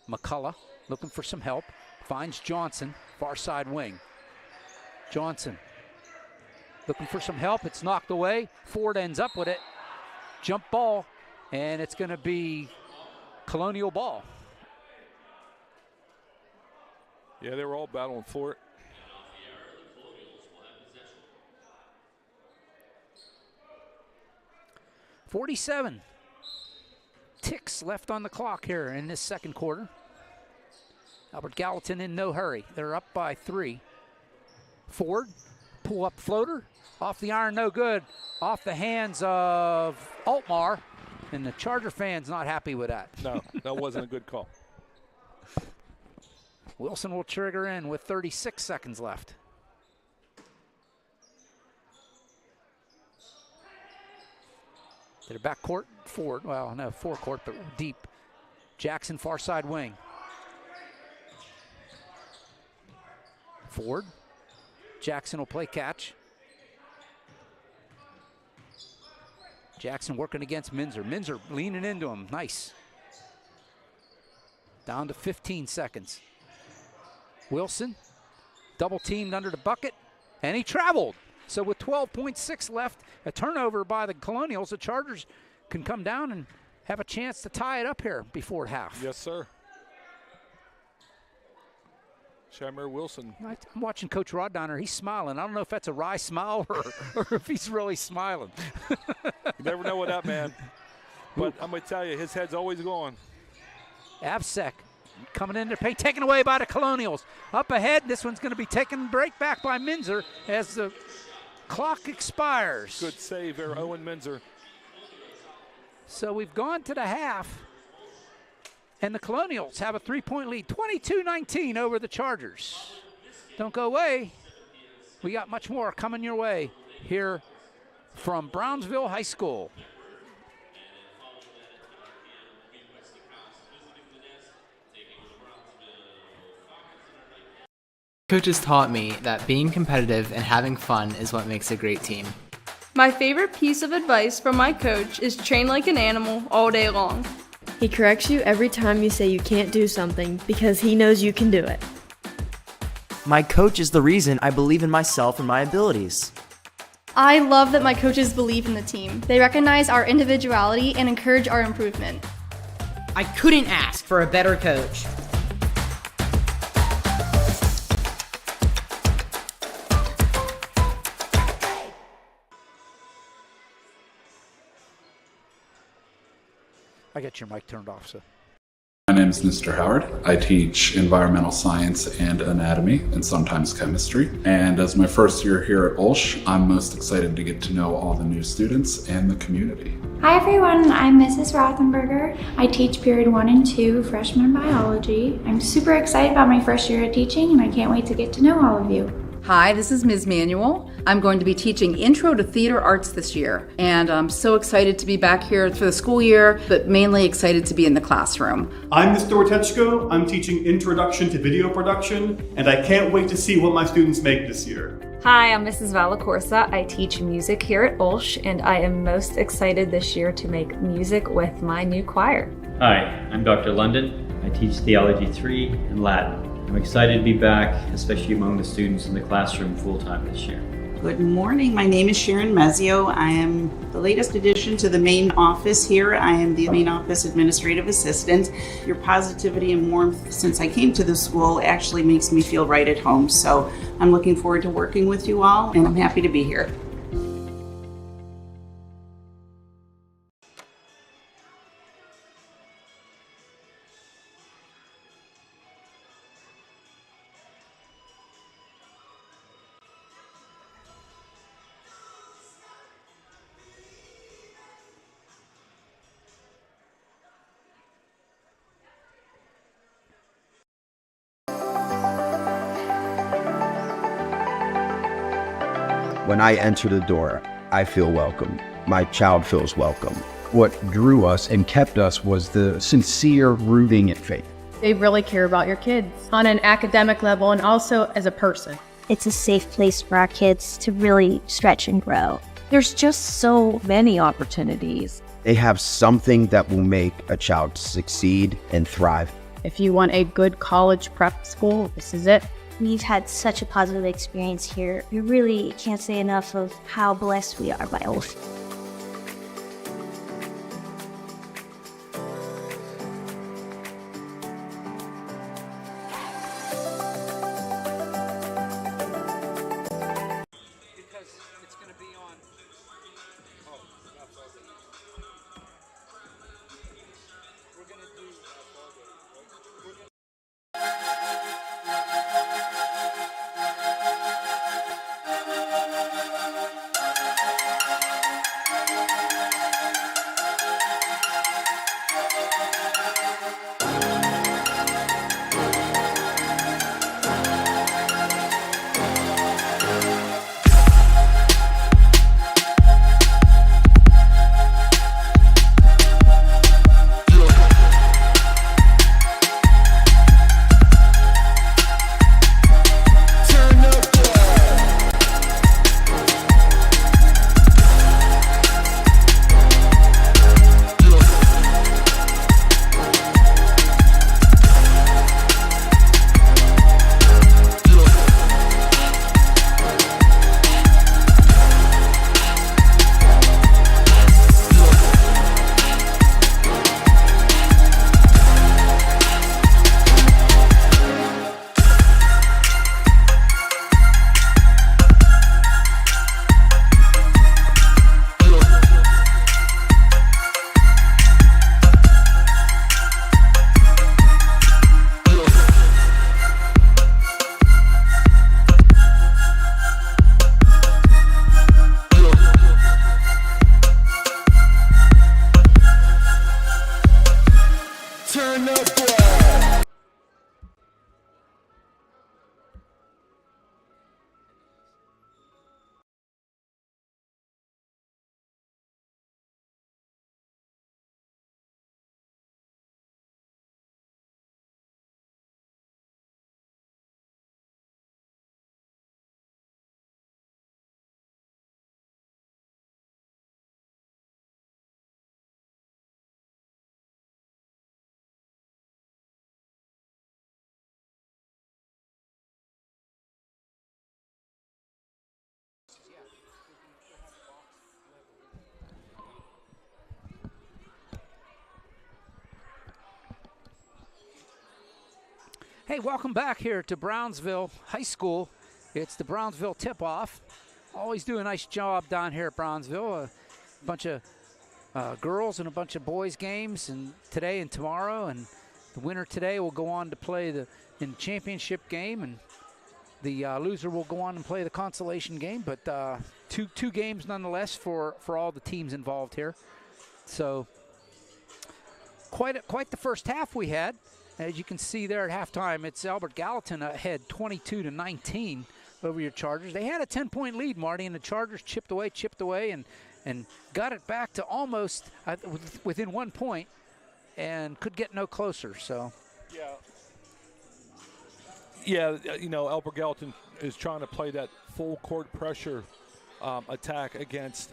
McCullough looking for some help. Finds Johnson, far side wing. Johnson looking for some help. It's knocked away. Ford ends up with it. Jump ball, and it's going to be Colonial ball. Yeah, they were all battling for it. .47 ticks left on the clock here in this second quarter. Albert Gallatin in no hurry. They're up by 3. Ford, pull up floater. Off the iron, no good. Off the hands of Altmar. And the Charger fans not happy with that. No, that wasn't a good call. Wilson will trigger in with 36 seconds left. To the backcourt, Ford. Well, no, forecourt, but deep. Jackson, far side wing. Ford. Jackson will play catch. Jackson working against Minzer. Minzer leaning into him. Nice. Down to 15 seconds. Wilson, double teamed under the bucket, and he traveled. So with 12.6 left, a turnover by the Colonials, the Chargers can come down and have a chance to tie it up here before half. Yes, sir. Shamir Wilson. I'm watching Coach Roddiner. He's smiling. I don't know if that's a wry smile or if he's really smiling. You never know with that man. But I'm going to tell you, his head's always going. Avsek coming in to paint, taken away by the Colonials. Up ahead, this one's going to be taken break back by Minzer as the clock expires. Good save there, Owen Minzer. So we've gone to the half, and the Colonials have a 3-point lead, 22-19 over the Chargers. Don't go away. We got much more coming your way here from Brownsville High School. Coaches taught me that being competitive and having fun is what makes a great team. My favorite piece of advice from my coach is train like an animal all day long. He corrects you every time you say you can't do something because he knows you can do it. My coach is the reason I believe in myself and my abilities. I love that my coaches believe in the team. They recognize our individuality and encourage our improvement. I couldn't ask for a better coach. I got your mic turned off, so. My name is Mr. Howard. I teach environmental science and anatomy and sometimes chemistry. And as my first year here at OLSH, I'm most excited to get to know all the new students and the community. Hi everyone, I'm Mrs. Rothenberger. I teach period 1 and 2 freshman biology. I'm super excited about my first year of teaching and I can't wait to get to know all of you. Hi, this is Ms. Manuel. I'm going to be teaching Intro to Theater Arts this year, and I'm so excited to be back here for the school year, but mainly excited to be in the classroom. I'm Mr. Ortechko. I'm teaching Introduction to Video Production, and I can't wait to see what my students make this year. Hi, I'm Mrs. Valacorsa. I teach music here at OLSH, and I am most excited this year to make music with my new choir. Hi, I'm Dr. London. I teach Theology 3 and Latin. I'm excited to be back, especially among the students in the classroom full-time this year. Good morning. My name is Sharon Mezzio. I am the latest addition to the main office here. I am the main office administrative assistant. Your positivity and warmth since I came to the school actually makes me feel right at home. So I'm looking forward to working with you all, and I'm happy to be here. When I enter the door, I feel welcome. My child feels welcome. What drew us and kept us was the sincere rooting in faith. They really care about your kids on an academic level and also as a person. It's a safe place for our kids to really stretch and grow. There's just so many opportunities. They have something that will make a child succeed and thrive. If you want a good college prep school, this is it. We've had such a positive experience here. We really can't say enough of how blessed we are by OLSH. Hey, welcome back here to Brownsville High School. It's the Brownsville tip-off. Always do a nice job down here at Brownsville. A bunch of girls and a bunch of boys games, and today and tomorrow. And the winner today will go on to play in the championship game, and the loser will go on and play the consolation game. But two games nonetheless for all the teams involved here. So quite the first half we had. As you can see there at halftime, it's Albert Gallatin ahead 22-19. over your Chargers. They had a 10-point lead, Marty, and the Chargers chipped away, and got it back to almost within 1 point and could get no closer. So, yeah, you know, Albert Gallatin is trying to play that full court pressure attack against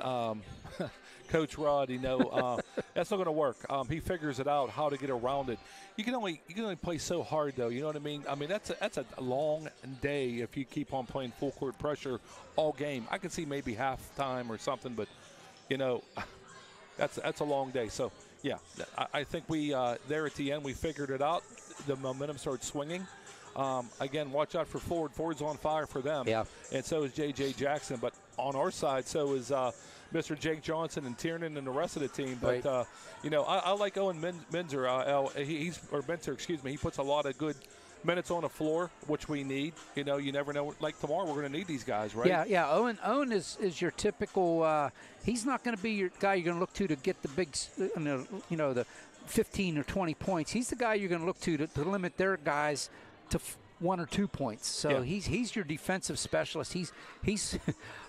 Coach Rudd. You know, that's not going to work. He figures it out how to get around it. You can only play so hard, though. You know what I mean? I mean, that's a long day if you keep on playing full court pressure all game. I can see maybe halftime or something, but you know, that's a long day. So yeah, I think we there at the end we figured it out. The momentum started swinging. Again, watch out for Ford. Ford's on fire for them. Yeah. And so is J.J. Jackson. But on our side, so is Mr. Jake Johnson and Tiernan and the rest of the team. But, right. You know, I like Owen Minzer. Minzer, excuse me. He puts a lot of good minutes on the floor, which we need. You know, you never know. Like tomorrow, we're going to need these guys, right? Yeah. Owen is your typical he's not going to be your guy you're going to look to get the big, you know, the 15 or 20 points. He's the guy you're going to look to limit their guys to 1 or 2 points. So yeah. he's your defensive specialist. He's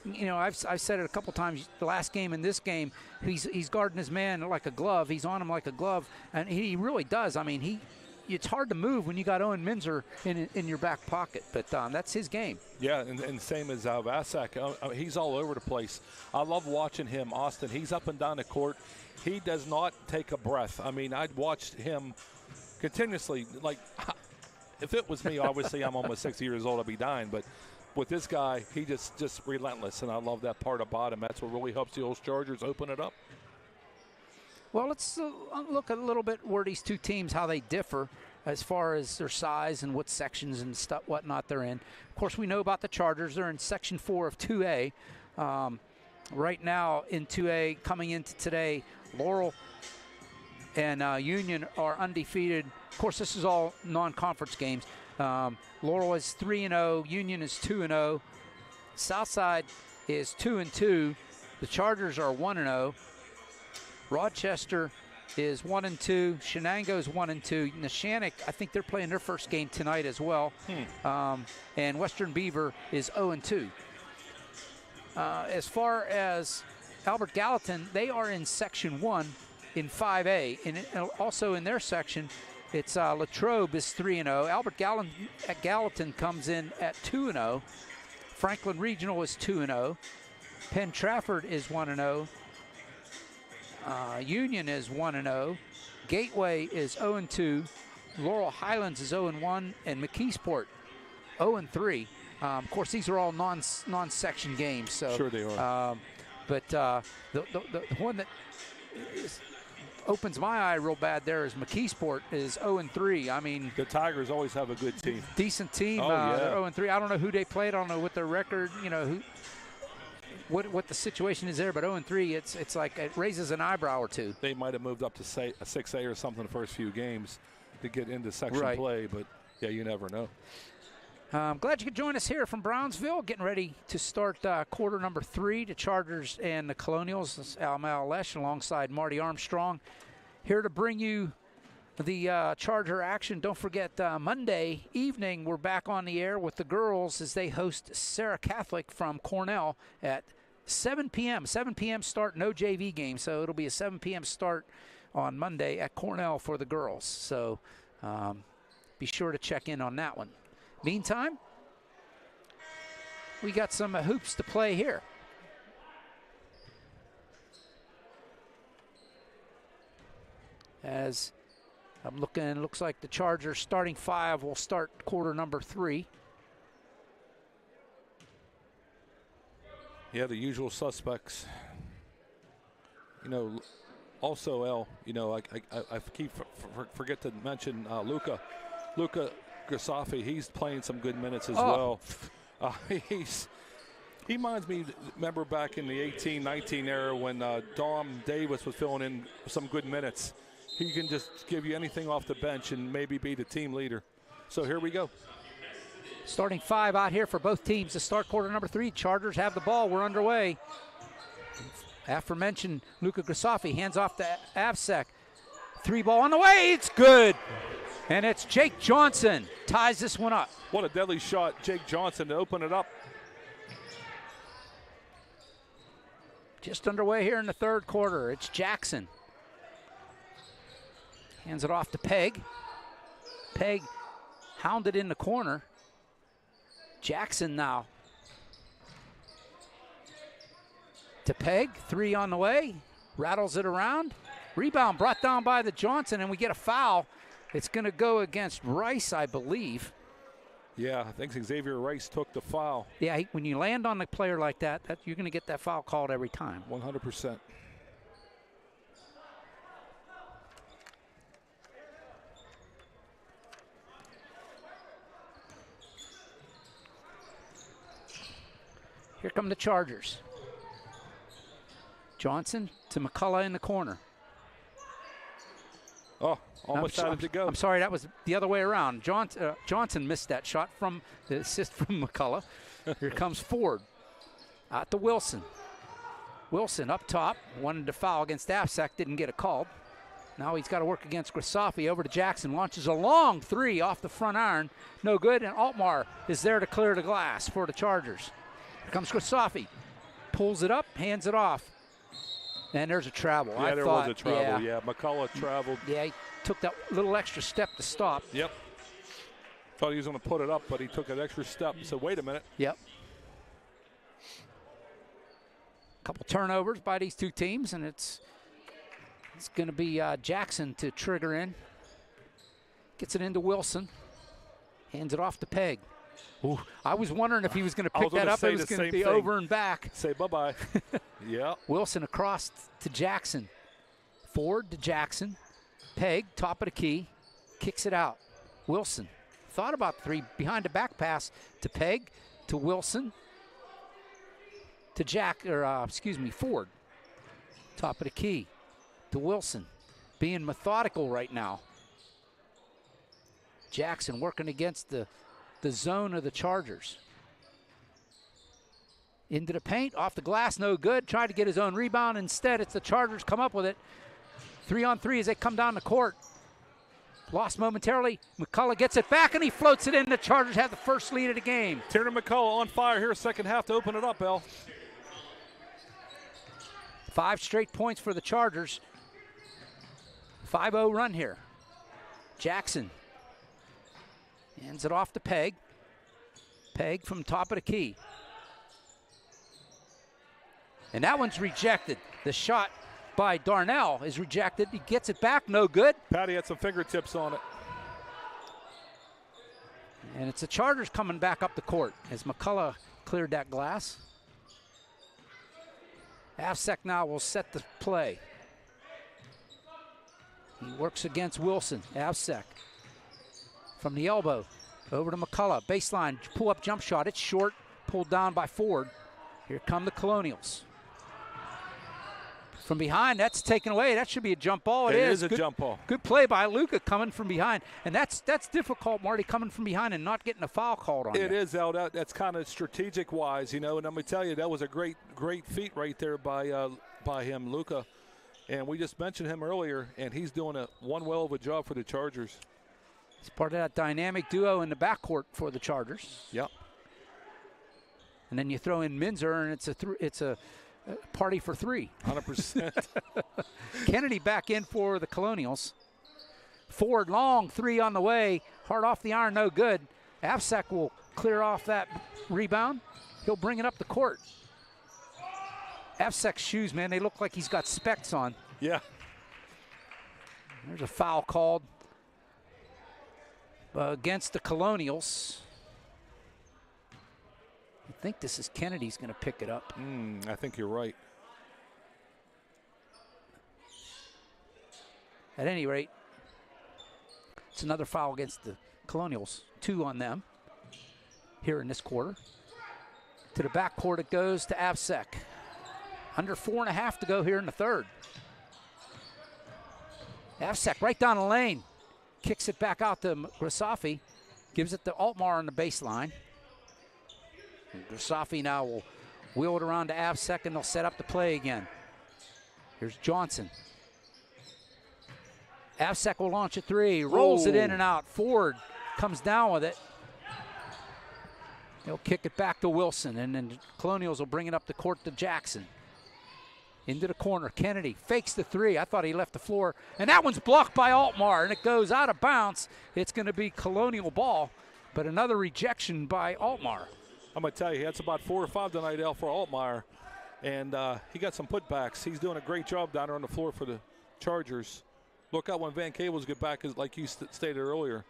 you know, I've said it a couple times. The last game and this game, he's guarding his man like a glove. He's on him like a glove, and he really does. I mean, it's hard to move when you got Owen Minzer in your back pocket, but that's his game. Yeah, and same as Vasak. He's all over the place. I love watching him, Austin. He's up and down the court. He does not take a breath. I mean, I'd watched him continuously. Like, if it was me, obviously I'm almost 60 years old, I'd be dying. But with this guy, he just relentless, and I love that part about him. That's what really helps the OLSH Chargers open it up. Well, let's look a little bit where these two teams, how they differ as far as their size and what sections and stuff, whatnot they're in. Of course, we know about the Chargers. They're in Section 4 of 2A. Right now in 2A, coming into today, Laurel and Union are undefeated. Of course, this is all non-conference games. Laurel is 3-0. Union is 2-0. Southside is 2-2. The Chargers are 1-0. Rochester is 1-2. Shenango is 1-2. Neshannock, I think they're playing their first game tonight as well. And Western Beaver is 0-2. As far as Albert Gallatin, they are in Section 1 in 5A. And also in their section, it's Latrobe is 3-0. Albert Gallatin comes in at 2-0. Franklin Regional is 2-0. Penn Trafford is 1-0. Union is 1-0. Gateway is 0-2. Laurel Highlands is 0-1. And McKeesport 0-3. Of course, these are all non-section games. So, sure they are. But the one that opens my eye real bad there is McKeesport is 0-3. I mean, the Tigers always have a good team. Decent team. Oh, yeah. They're 0-3. I don't know who they played. I don't know what their record, you know, what the situation is there, but 0-3, it's like it raises an eyebrow or two. They might have moved up to say a 6A or something the first few games to get into section right. play, but yeah, you never know. I'm glad you could join us here from Brownsville, getting ready to start quarter number 3, the Chargers and the Colonials. This is Al OLSH alongside Marty Armstrong, here to bring you the Charger action. Don't forget, Monday evening, we're back on the air with the girls as they host Sarah Catholic from Cornell at 7 p.m. 7 p.m. start, no JV game, so it'll be a 7 p.m. start on Monday at Cornell for the girls. So be sure to check in on that one. Meantime, we got some hoops to play here. As I'm looking, it looks like the Chargers starting 5 will start quarter number 3. Yeah, the usual suspects. You know, also, El, you know, I keep forget to mention Luca Grasafi. He's playing some good minutes as well. He reminds me, remember back in the 18-19 era when Dom Davis was filling in some good minutes. He can just give you anything off the bench and maybe be the team leader. So here we go. Starting 5 out here for both teams to start quarter number 3. Chargers have the ball. We're underway. Aforementioned Luca Grasafi hands off to Avsek. 3 ball on the way. It's good. And it's Jake Johnson ties this one up. What a deadly shot, Jake Johnson, to open it up. Just underway here in the third quarter. It's Jackson. Hands it off to Peg. Peg hounded in the corner. Jackson now to Peg. 3 on the way. Rattles it around. Rebound brought down by the Johnson, and we get a foul. It's going to go against Rice, I believe. Yeah, I think Xavier Rice took the foul. Yeah, when you land on a player like that, you're going to get that foul called every time. 100%. Here come the Chargers. Johnson to McCullough in the corner. Oh, almost had it to go. I'm sorry, that was the other way around. Johnson missed that shot from the assist from McCullough. Here comes Ford. Out to Wilson. Wilson up top. Wanted to foul against Afsack. Didn't get it called. Now he's got to work against Grisafi. Over to Jackson. Launches a long 3 off the front iron. No good. And Altmar is there to clear the glass for the Chargers. Here comes Grisafi. Pulls it up. Hands it off. And there's a travel. Yeah, there was a travel. Yeah, McCullough traveled. Yeah, he took that little extra step to stop. Yep. Thought he was going to put it up, but he took an extra step. He said, wait a minute. Yep. Couple turnovers by these two teams, and it's going to be Jackson to trigger in. Gets it into Wilson. Hands it off to Peg. Ooh, I was wondering if he was going to pick that up. It was going to be over and back. Say bye-bye. Yeah. Wilson across to Jackson. Ford to Jackson. Peg, top of the key. Kicks it out. Wilson thought about 3. Behind the back pass to Peg, to Wilson, to Ford. Top of the key to Wilson. Being methodical right now. Jackson working against the zone of the Chargers. Into the paint, off the glass, no good. Tried to get his own rebound. Instead, it's the Chargers come up with it. 3-on-3 as they come down the court. Lost momentarily. McCullough gets it back, and he floats it in. The Chargers have the first lead of the game. Tiernan McCullough on fire here, second half to open it up, El. 5 straight points for the Chargers. 5-0 run here. Jackson hands it off to Peg. Peg from top of the key. And that one's rejected. The shot by Darnell is rejected. He gets it back, no good. Patty had some fingertips on it. And it's the Chargers coming back up the court as McCullough cleared that glass. Afsek now will set the play. He works against Wilson. Afsek from the elbow over to McCullough. Baseline, pull-up jump shot. It's short, pulled down by Ford. Here come the Colonials. From behind, that's taken away. That should be a jump ball. It is a jump ball. Good play by Luca coming from behind. And that's difficult, Marty, coming from behind and not getting a foul called on you. It is, Al. That's kind of strategic-wise, And let me tell you, that was a great feat right there by him, Luca. And we just mentioned him earlier, and he's doing one well of a job for the Chargers. He's part of that dynamic duo in the backcourt for the Chargers. Yep. And then you throw in Minzer, and it's a party for 3. 100%. Kennedy back in for the Colonials. Ford, long 3 on the way. Hard off the iron, no good. Afsek will clear off that rebound. He'll bring it up the court. Afsek's shoes, man, they look like he's got specs on. Yeah. There's a foul called against the Colonials. I think this is Kennedy's going to pick it up. I think you're right. At any rate, it's another foul against the Colonials. 2 on them here in this quarter. To the backcourt it goes to Avsek. Under 4.5 to go here in the third. Avsek right down the lane. Kicks it back out to Grisafi. Gives it to Altmar on the baseline. Grisafi now will wheel it around to Avsek, and they'll set up the play again. Here's Johnson. Avsek will launch a three, rolls it in and out. Ford comes down with it. He'll kick it back to Wilson, and then Colonials will bring it up the court to Jackson. Into the corner, Kennedy fakes the three. I thought he left the floor, and that one's blocked by Altmar, and it goes out of bounds. It's going to be Colonial ball, but another rejection by Altmar. I'm going to tell you, that's about 4 or 5 tonight, Al, for Altmaier. And he got some putbacks. He's doing a great job down there on the floor for the Chargers. Look out when Van Cables get back, like you stated earlier.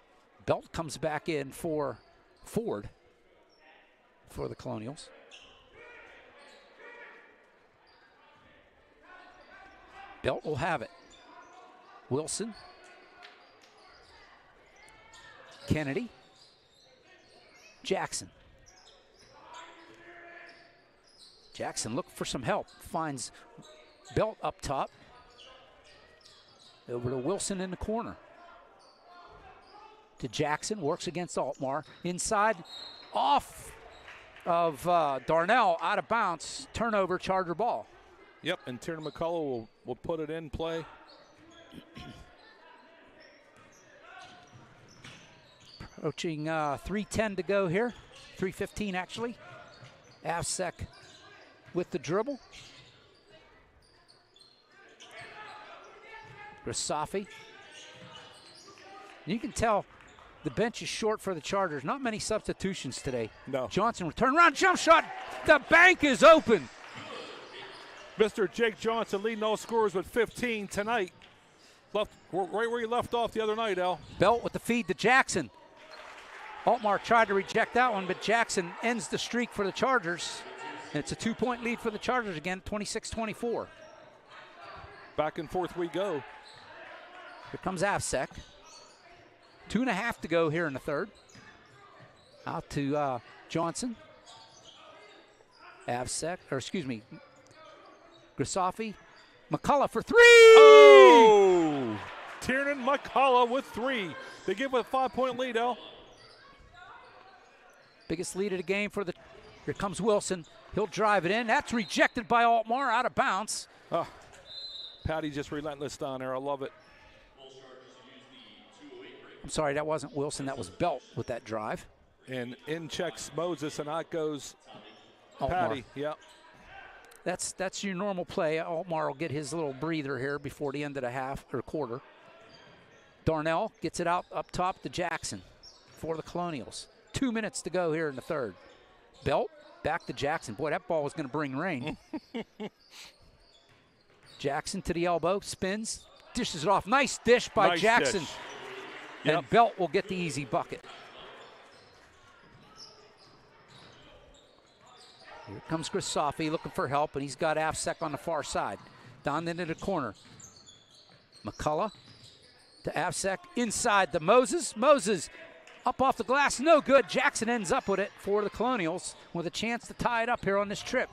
Belt comes back in for Ford for the Colonials. Belt will have it. Wilson. Kennedy. Jackson. Jackson looking for some help. Finds Belt up top. Over to Wilson in the corner. To Jackson, works against Altmar. Inside, off of Darnell, out of bounds. Turnover, Charger ball. Yep, and Tiernan McCullough will put it in play. Approaching 3:10 to go here. 3:15 actually. Avsek with the dribble. Grisafi. You can tell the bench is short for the Chargers. Not many substitutions today. No. Johnson will turn around, jump shot. The bank is open. Mr. Jake Johnson leading all scorers with 15 tonight. Right where he left off the other night, Al. Belt with the feed to Jackson. Altmar tried to reject that one, but Jackson ends the streak for the Chargers. And it's a 2-point lead for the Chargers again, 26-24. Back and forth we go. Here comes Avsek. 2.5 to go here in the third. Out to Johnson. Avsek, or excuse me, Grisafi. McCullough for three! Oh! Tiernan McCullough with 3. They give a 5-point lead, Al. Biggest lead of the game for the. Here comes Wilson. He'll drive it in. That's rejected by Altmar, out of bounds. Oh, Patty just relentless down there. I love it. I'm sorry, that wasn't Wilson. That was Belt with that drive. And in checks Moses, and out goes Altmar. Patty. Yep. That's your normal play. Altmar will get his little breather here before the end of the half or quarter. Darnell gets it out up top to Jackson for the Colonials. 2 minutes to go here in the third. Belt back to Jackson. Boy, that ball was going to bring rain. Jackson to the elbow, spins, dishes it off. Nice dish by Jackson. Dish. And Yep. Belt will get the easy bucket. Here comes Grisafi looking for help, and he's got Avsek on the far side. Down into the corner. McCullough to Avsek, inside to Moses. Moses up off the glass, no good. Jackson ends up with it for the Colonials with a chance to tie it up here on this trip.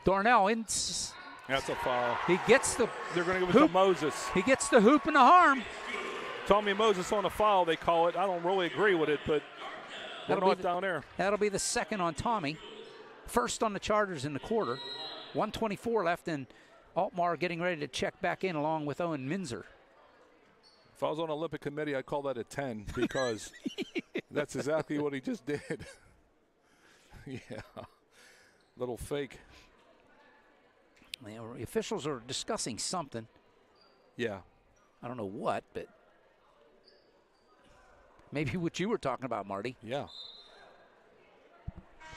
Darnell in. That's a foul. He gets the They're going to give it hoop. to Moses. He gets the hoop and the harm. Tommy Moses on a foul, they call it. I don't really agree with it, but they're not down there. That'll be the second on Tommy. First on the Chargers in the quarter. 1:24 left, and Altmar getting ready to check back in along with Owen Minzer. If I was on the Olympic committee, I'd call that a 10 because that's exactly what he just did. Yeah. Little fake. The officials are discussing something. Yeah. I don't know what, but maybe what you were talking about, Marty. Yeah.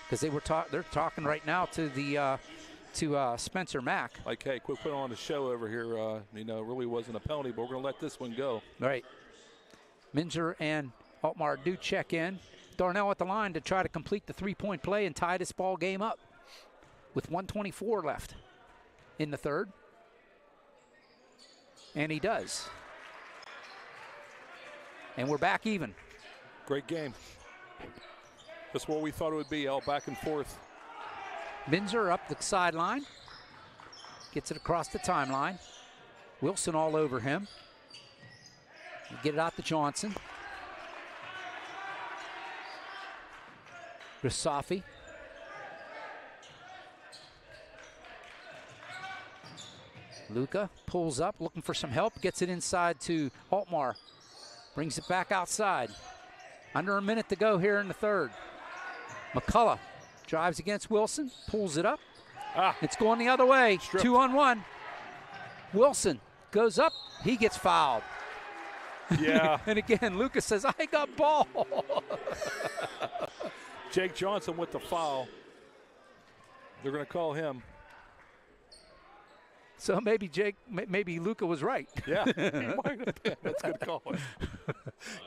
Because they're talking right now to the to Spencer Mack. Like, hey, quit putting on the show over here. It really wasn't a penalty, but we're going to let this one go. Right. Minzer and Altmar do check in. Darnell at the line to try to complete the three-point play and tie this ball game up with 1:24 left in the third. And he does. And we're back even. Great game. That's where we thought it would be, Al, back and forth. Minzer up the sideline. Gets it across the timeline. Wilson all over him. Get it out to Johnson. Grisafi. Luca pulls up, looking for some help, gets it inside to Altmar. Brings it back outside. Under a minute to go here in the third. McCullough drives against Wilson, pulls it up. It's going the other way. Stripped. 2-on-1. Wilson goes up, he gets fouled. Yeah. And again, Lucas says, I got ball. Jake Johnson with the foul. They're going to call him. So maybe Luca was right. Yeah, he might have been. That's good call.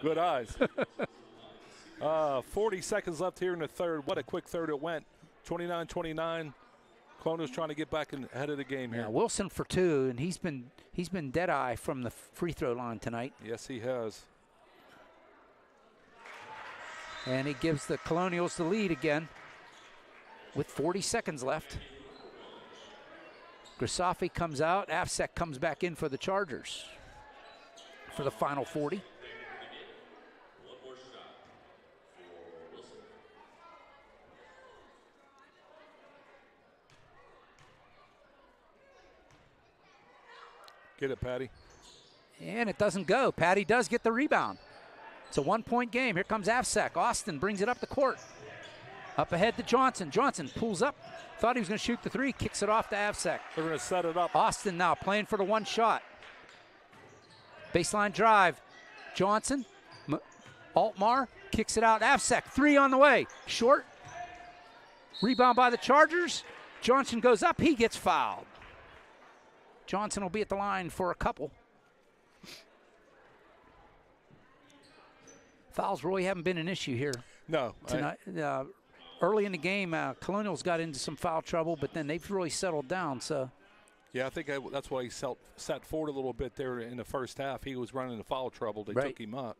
Good eyes. 40 seconds left here in the third. What a quick third it went. 29-29. Colonial's trying to get back ahead of the game here. Yeah, Wilson for 2, and he's been dead eye from the free throw line tonight. Yes, he has. And he gives the Colonials the lead again with 40 seconds left. Grisafi comes out. Afsek comes back in for the Chargers for the final 40. Get it, Patty. And it doesn't go. Patty does get the rebound. It's a 1-point game. Here comes Afsek. Austin brings it up the court. Up ahead to Johnson. Johnson pulls up. Thought he was going to shoot the 3. Kicks it off to Afsek. They're going to set it up. Austin now playing for the 1 shot. Baseline drive. Johnson. Altmar kicks it out. Afsek. 3 on the way. Short. Rebound by the Chargers. Johnson goes up. He gets fouled. Johnson will be at the line for a couple. Fouls really haven't been an issue here. No. Tonight, early in the game, Colonials got into some foul trouble, but then they've really settled down. So, yeah, I think that's why he sat forward a little bit there in the first half. He was running into foul trouble. They took him up.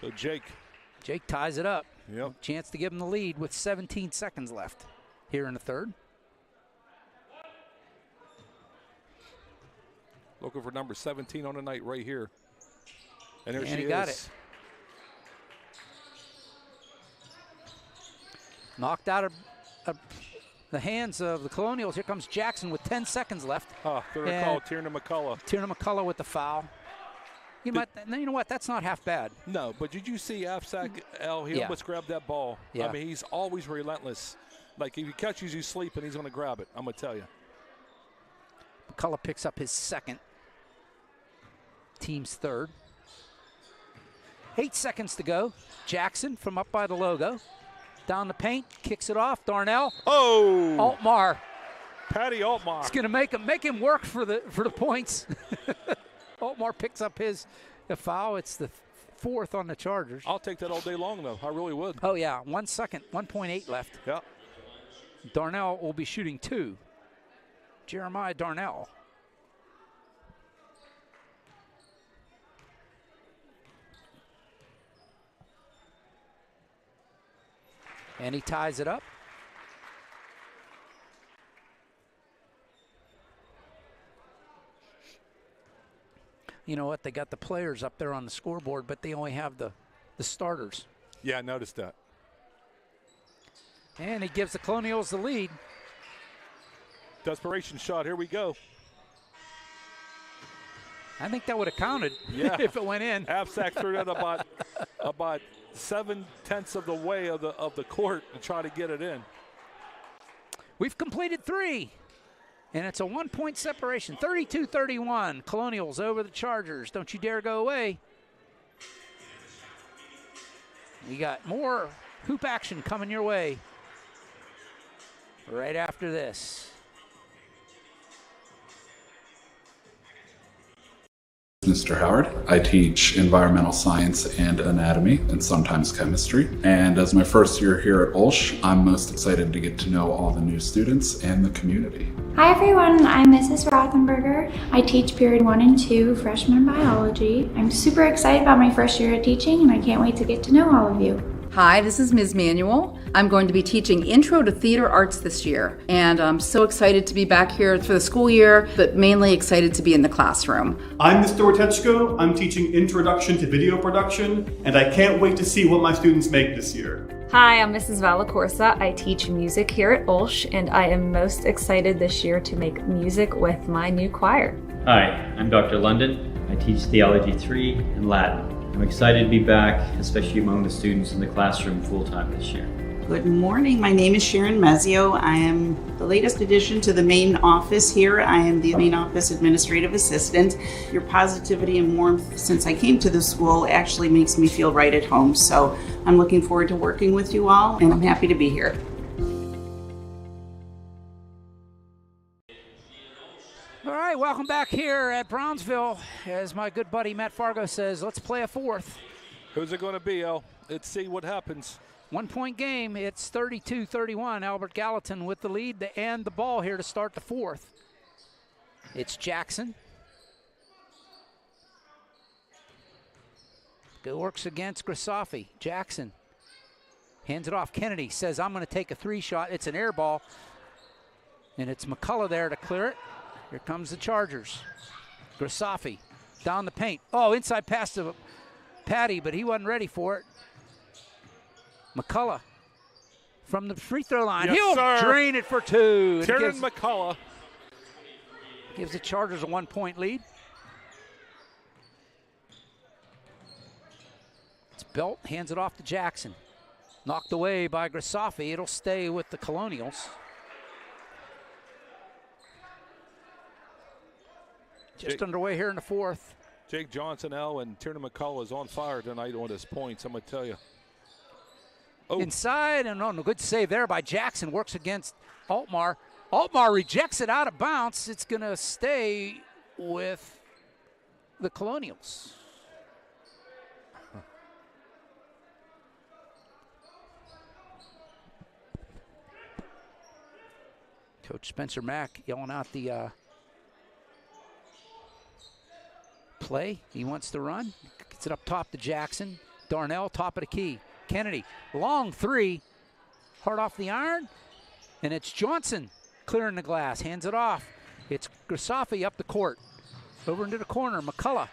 So Jake ties it up. Yep. Chance to give him the lead with 17 seconds left here in the third. Looking for number 17 on the night right here. And there she is. He got it. Knocked out of the hands of the Colonials. Here comes Jackson with 10 seconds left. They're going to call Tierna McCullough. Tierna McCullough with the foul. You know what? That's not half bad. No, but did you see Afsak L? He almost grabbed that ball. Yeah. I mean, he's always relentless. Like, if he catches you sleeping, he's going to grab it. I'm going to tell you. McCullough picks up his second. Team's third. 8 seconds to go. Jackson from up by the logo. Down the paint, kicks it off. Darnell. Oh! Altmar. Patty Altmar. It's going to make him work for the points. Altmar picks up the foul. It's the 4th on the Chargers. I'll take that all day long, though. I really would. Oh, yeah. 1 second. 1.8 left. Yeah. Darnell will be shooting 2. Jeremiah Darnell. And he ties it up. You know what? They got the players up there on the scoreboard, but they only have the starters. Yeah, I noticed that. And he gives the Colonials the lead. Desperation shot. Here we go. I think that would have counted if it went in. Afsak threw that about 7/10 of the way of the court to try to get it in. We've completed 3, and it's a 1-point separation. 32-31. Colonials over the Chargers. Don't you dare go away. We got more hoop action coming your way right after this. Mr. Howard. I teach environmental science and anatomy and sometimes chemistry. And as my first year here at OLSH, I'm most excited to get to know all the new students and the community. Hi everyone, I'm Mrs. Rothenberger. I teach period 1 and 2 freshman biology. I'm super excited about my first year at teaching and I can't wait to get to know all of you. Hi, this is Ms. Manuel. I'm going to be teaching Intro to Theater Arts this year, and I'm so excited to be back here for the school year, but mainly excited to be in the classroom. I'm Mr. Ortechko. I'm teaching Introduction to Video Production, and I can't wait to see what my students make this year. Hi, I'm Mrs. Valacorsa. I teach music here at OLSH, and I am most excited this year to make music with my new choir. Hi, I'm Dr. London. I teach Theology 3 and Latin. I'm excited to be back, especially among the students in the classroom full-time this year. Good morning. My name is Sharon Mezio. I am the latest addition to the main office here. I am the main office administrative assistant. Your positivity and warmth since I came to the school actually makes me feel right at home. So I'm looking forward to working with you all, and I'm happy to be here. All right, welcome back here at Brownsville. As my good buddy Matt Fargo says, let's play a fourth. Who's it going to be, El? Let's see what happens. 1 point game. It's 32-31. Albert Gallatin with the lead and the ball here to start the fourth. It's Jackson. Go works against Grisafi. Jackson hands it off. Kennedy says, I'm going to take a three shot. It's an air ball. And it's McCullough there to clear it. Here comes the Chargers. Grisafi down the paint. Oh, inside pass to Patty, but he wasn't ready for it. McCullough from the free throw line. Yes, He'll sir. drain it for two. Kieran McCullough gives the Chargers a 1 point lead. It's Belt, hands it off to Jackson. Knocked away by Grisafi. It'll stay with the Colonials. Just underway here in the fourth. Jake Johnson, El, and Tiernan McCullough is on fire tonight on his points, I'm going to tell you. Oh. Inside, and on a good save there by Jackson. Works against Altmar. Altmar rejects it out of bounds. It's going to stay with the Colonials. Coach Spencer Mack yelling out the play. He wants to run. Gets it up top to Jackson. Darnell, top of the key. Kennedy, long three, hard off the iron, and it's Johnson clearing the glass, hands it off. It's Grisafi up the court, over into the corner. McCullough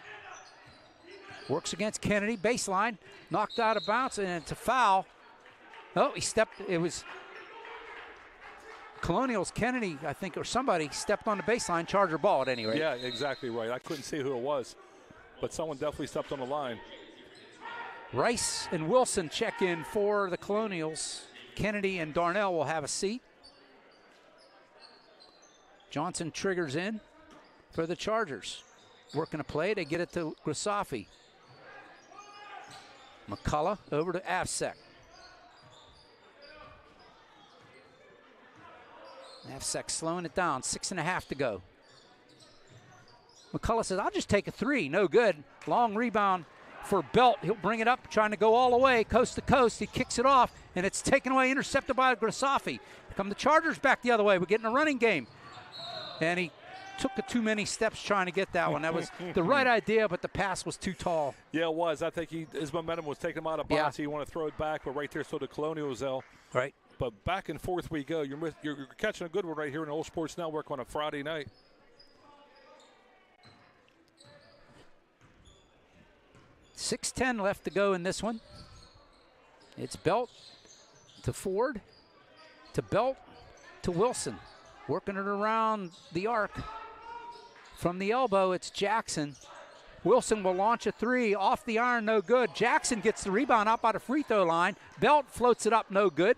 works against Kennedy, baseline, knocked out of bounds, and it's a foul. Oh, he stepped, it was Colonials, Kennedy, I think, or somebody stepped on the baseline, Charger ball at any rate. Yeah, exactly right. I couldn't see who it was, but someone definitely stepped on the line. Rice and Wilson check in for the Colonials. Kennedy and Darnell will have a seat. Johnson triggers in for the Chargers. Working a play, they get it to Grisafi. McCullough over to Avsek. Avsek slowing it down, 6.5 to go. McCullough says, I'll just take a three, no good. Long rebound for Belt. He'll bring it up, trying to go all the way, coast to coast. He kicks it off, and it's taken away, intercepted by Grisafi. Here come the Chargers back the other way. We're getting a running game. And he took too many steps trying to get that one. That was the right idea, but the pass was too tall. Yeah, it was. I think his momentum was taking him out of bounds. Yeah. He want to throw it back, but right there, so the Colonials, El. Right. But back and forth we go. You're catching a good one right here on Old Sports Network on a Friday night. .610 left to go in this one. It's Belt to Ford, to Belt, to Wilson. Working it around the arc. From the elbow, it's Jackson. Wilson will launch a three off the iron, no good. Jackson gets the rebound out by the free throw line. Belt floats it up, no good.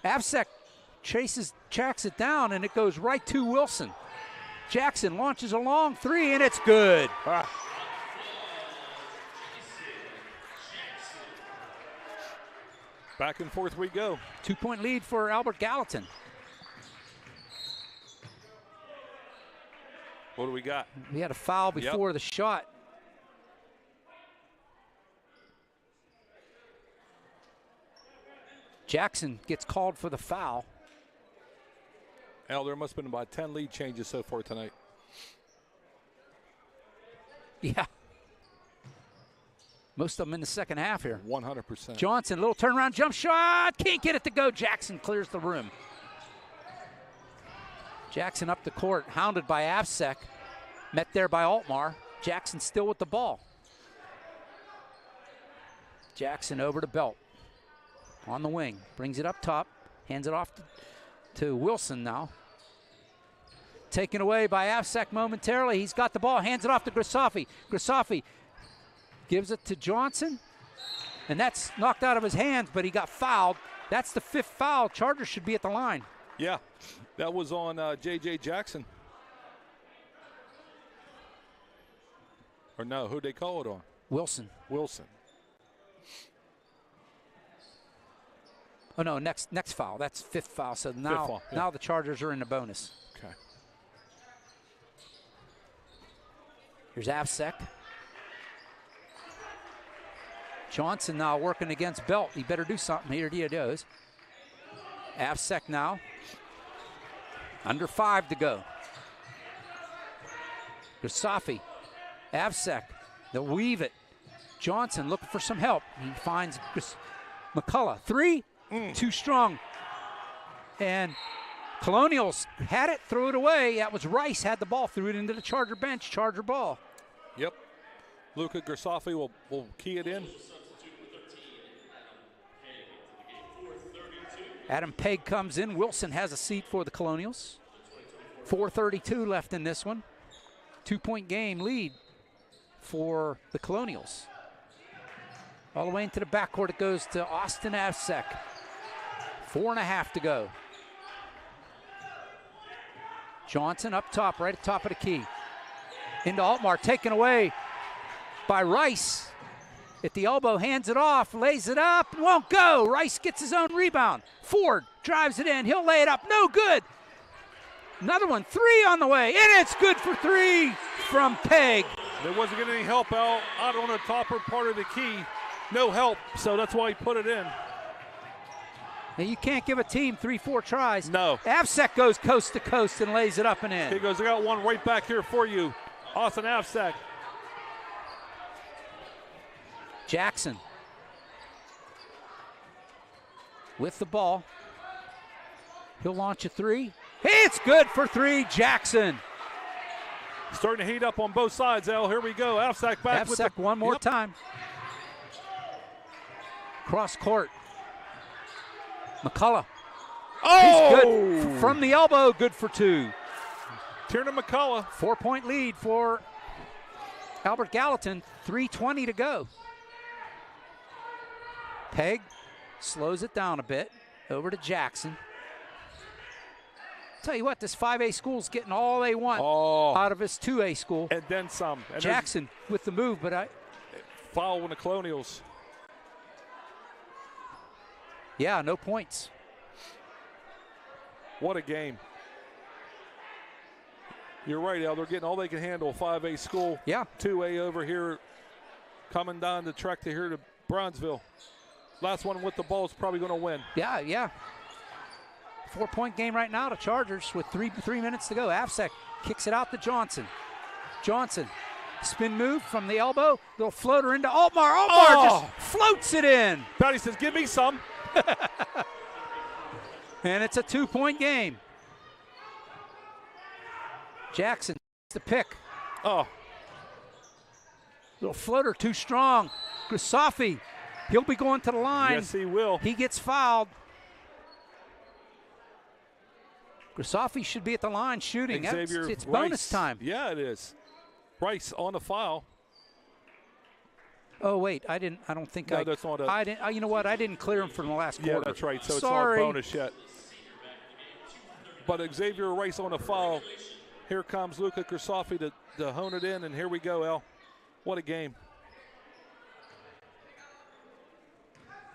Avsek tracks it down, and it goes right to Wilson. Jackson launches a long three, and it's good. Back and forth we go. 2 point lead for Albert Gallatin. What do we got? We had a foul before the shot. Jackson gets called for the foul. Al, there must have been about 10 lead changes so far tonight. Yeah. Most of them in the second half here. 100%. Johnson, little turnaround jump shot. Can't get it to go. Jackson clears the room. Jackson up the court, hounded by Avsek. Met there by Altmar. Jackson still with the ball. Jackson over to Belt. on the wing. Brings it up top. Hands it off to Wilson now. Taken away by Avsek momentarily. He's got the ball. Hands it off to Grisafi. Grisafi gives it to Johnson. And that's knocked out of his hands, but he got fouled. That's the 5th foul. Chargers should be at the line. Yeah, that was on J.J. Jackson. Or no, who'd they call it on? Wilson. Wilson. Oh, no, next foul. That's 5th foul. So now, foul, yeah. now the Chargers are in the bonus. Okay. Here's Avsek. Johnson now working against Belt. He better do something. Here he goes. Avsek now. Under 5 to go. Grisafi. Avsek. They'll weave it. Johnson looking for some help. He finds McCullough. 3. Too strong. And Colonials had it, threw it away. That was Rice, had the ball, threw it into the Charger bench. Charger ball. Yep. Luca Grisafi will key it in. Adam Pegg comes in. Wilson has a seat for the Colonials. 4:32 left in this one. 2-point game lead for the Colonials. All the way into the backcourt it goes to Austin Avsek. 4.5 to go. Johnson up top, right at the top of the key. Into Altmar, taken away by Rice. At the elbow, hands it off, lays it up, won't go. Rice gets his own rebound. Ford drives it in, he'll lay it up, no good. Another one, 3 on the way, and it's good for 3 from Pegg. There wasn't getting any help out on the topper part of the key. No help, so that's why he put it in. Now you can't give a team 3-4 tries. No. Avsek goes coast to coast and lays it up and in. He goes, I got one right back here for you. Austin Avsek. Jackson with the ball. He'll launch a 3. It's good for 3, Jackson. Starting to heat up on both sides, Al. Here we go. Avsek back with the, one more time. Cross court. McCullough. Oh! He's good from the elbow, good for 2. Tiernan McCullough. 4-point lead for Albert Gallatin. 3:20 to go. Pegg slows it down a bit. Over to Jackson. Tell you what, this 5A school's getting all they want out of this 2A school. And then some. And Jackson with the move, but foul on the Colonials. Yeah, no points. What a game. You're right, Al. They're getting all they can handle. 5A school. Yeah. 2A over here. Coming down the track to here to Brownsville. Last one with the ball is probably going to win. Yeah. 4-point game right now to Chargers with 3 minutes to go. Avsek kicks it out to Johnson. Johnson, spin move from the elbow. Little floater into Altmar. Altmar just floats it in. Patty says, give me some. And it's a 2-point game. Jackson, the pick. Little floater, too strong. Grisafi, he'll be going to the line. Yes, he will. He gets fouled. Grisafi should be at the line shooting. It's bonus time. Yeah, it is. Rice on the foul. Oh wait, I don't think that's not I didn't. You know what? I didn't clear him from the last quarter. Yeah, that's right. So Sorry. It's not bonus yet. But Xavier Rice on the foul. Here comes Luca Grisafi to hone it in, and here we go, El. What a game.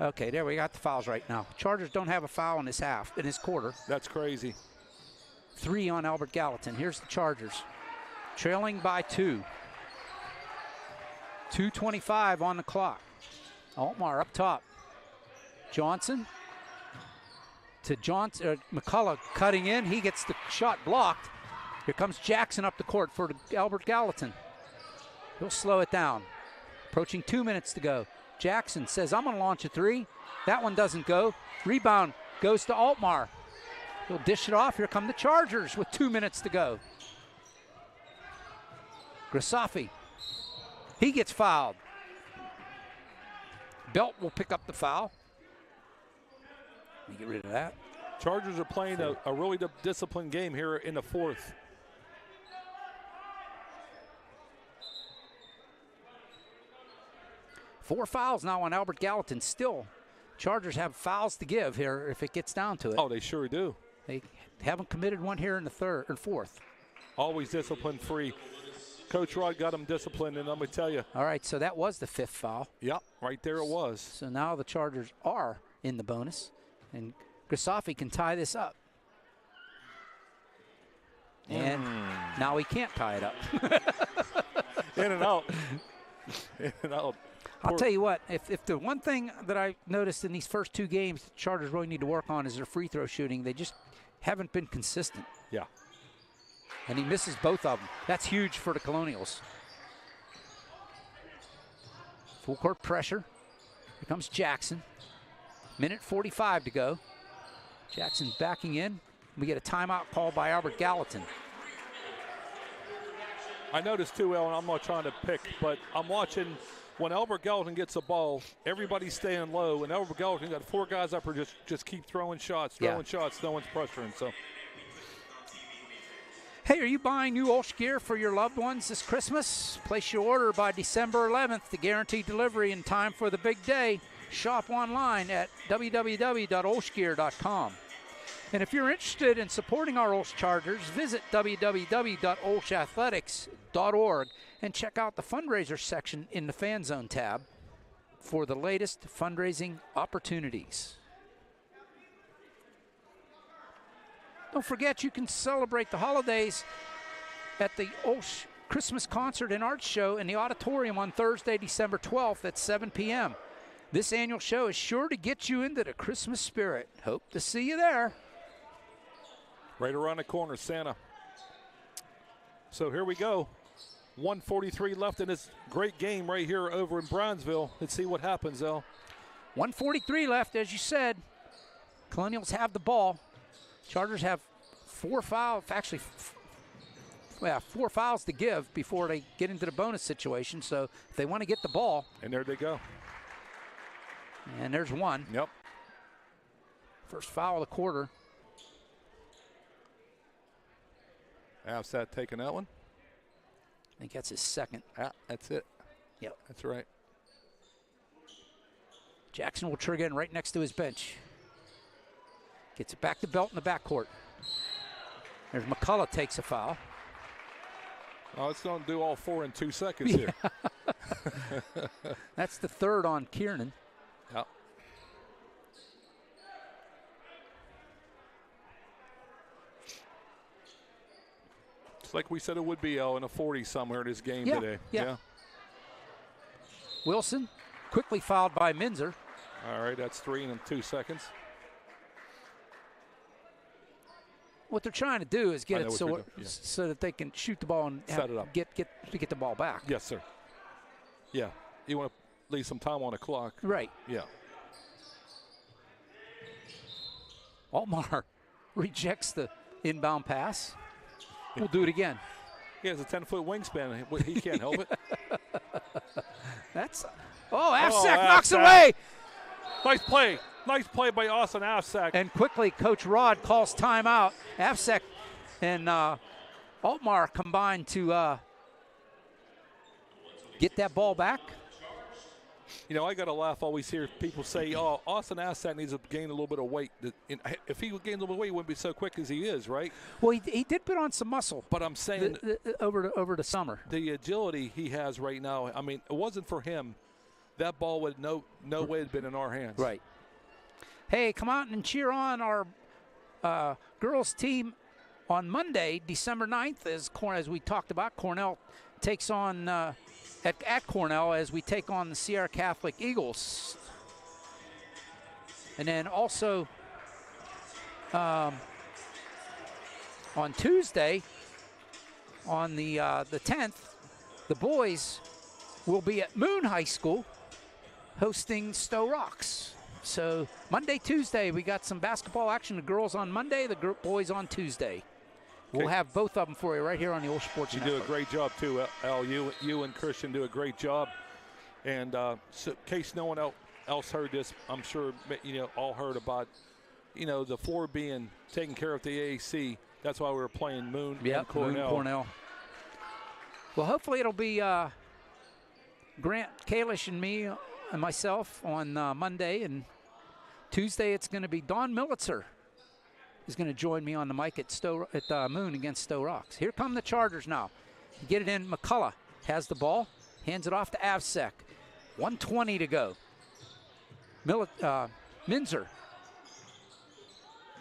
Okay, there we got the fouls right now. Chargers don't have a foul in this quarter. That's crazy. 3 on Albert Gallatin. Here's the Chargers. Trailing by 2. 2:25 on the clock. Altmar up top. Johnson to McCullough cutting in. He gets the shot blocked. Here comes Jackson up the court for Albert Gallatin. He'll slow it down. Approaching 2 minutes to go. Jackson says, I'm going to launch a 3. That one doesn't go. Rebound goes to Altmar. He'll dish it off. Here come the Chargers with 2 minutes to go. Grisafi. He gets fouled. Belt will pick up the foul. Let me get rid of that. Chargers are playing a really disciplined game here in the fourth. Four fouls now on Albert Gallatin. Still, Chargers have fouls to give here if it gets down to it. Oh, they sure do. They haven't committed one here in the third or fourth. Always discipline free. Coach Rod got them disciplined, and let me tell you. All right, so that was the fifth foul. Yep, right there it was. So now the Chargers are in the bonus, and Grisafi can tie this up. And now he can't tie it up. In and out. In and out. I'll tell you what, if the one thing that I noticed in these first two games the Chargers really need to work on is their free throw shooting. They just haven't been consistent. Yeah. And he misses both of them. That's huge for the Colonials. Full court pressure. Here comes Jackson. Minute 45 to go. Jackson backing in. We get a timeout call by Albert Gallatin. I noticed too, Ellen, I'm not trying to pick, but I'm watching when Albert Gallatin gets the ball, everybody's staying low, and Albert Gallatin got four guys up here just keep throwing shots, no one's pressuring. So. Hey, are you buying new OLSH gear for your loved ones this Christmas? Place your order by December 11th to guarantee delivery in time for the big day. Shop online at www.olshgear.com. And if you're interested in supporting our OLSH Chargers, visit www.olshathletics.org and check out the fundraiser section in the Fan Zone tab for the latest fundraising opportunities. Don't forget you can celebrate the holidays at the OLSH Christmas Concert and Art Show in the auditorium on Thursday, December 12th at 7 p.m. This annual show is sure to get you into the Christmas spirit. Hope to see you there. Right around the corner, Santa. So here we go. 1:43 left in this great game right here over in Brownsville. Let's see what happens, though. 1:43 left, as you said. Colonials have the ball. Chargers have four fouls to give before they get into the bonus situation. So if they want to get the ball. And there they go. And there's one. Yep. First foul of the quarter. Avsat taking that one. I think that's his second. Yeah, that's it. Yep. That's right. Jackson will trigger in right next to his bench. Gets it back to Belt in the backcourt. There's McCullough takes a foul. Oh, it's going to do all four in 2 seconds here. That's the third on Kiernan. Yep. It's like we said it would be, in a 40 somewhere in this game today. Yeah. Wilson quickly fouled by Minzer. All right, that's 3 in 2 seconds. What they're trying to do is get it so that they can shoot the ball and set it up. Get the ball back. Yes, sir. Yeah, you want to leave some time on the clock. Right. Yeah. Altmar rejects the inbound pass. We'll do it again. He has a 10-foot wingspan. He can't help it. Afsack knocks away. Nice play. Nice play by Austin Afsack. And quickly, Coach Rod calls timeout. Afsack and Altmar combine to get that ball back. You know, I got to laugh always hear people say, oh, Austin Afsack needs to gain a little bit of weight. If he would gain a little bit of weight, he wouldn't be so quick as he is, right? Well, he did put on some muscle. But I'm saying over the summer. The agility he has right now, I mean, it wasn't for him. That ball would no way have been in our hands. Right. Hey, come out and cheer on our girls team on Monday, December 9th, as we talked about. Cornell takes on at Cornell as we take on the Sierra Catholic Eagles. And then also on Tuesday, on the 10th, the boys will be at Moon High School hosting Stowe Rocks. So Monday, Tuesday, we got some basketball action. The girls on Monday, the boys on Tuesday. We'll have both of them for you right here on the OLSH Sports Network. You do a great job, too, Al. You and Christian do a great job. And so in case no one else heard this, I'm sure all heard about the floor being taken care of the AAC, that's why we were playing Moon and Cornell. Moon, Cornell. Well, hopefully it'll be Grant Kalish and me and myself on Monday, and Tuesday it's going to be Don Militzer is going to join me on the mic at Moon against Stowe Rocks. Here come the Chargers now. You get it in. McCullough has the ball, hands it off to Avsek. 1:20 to go. Minzer.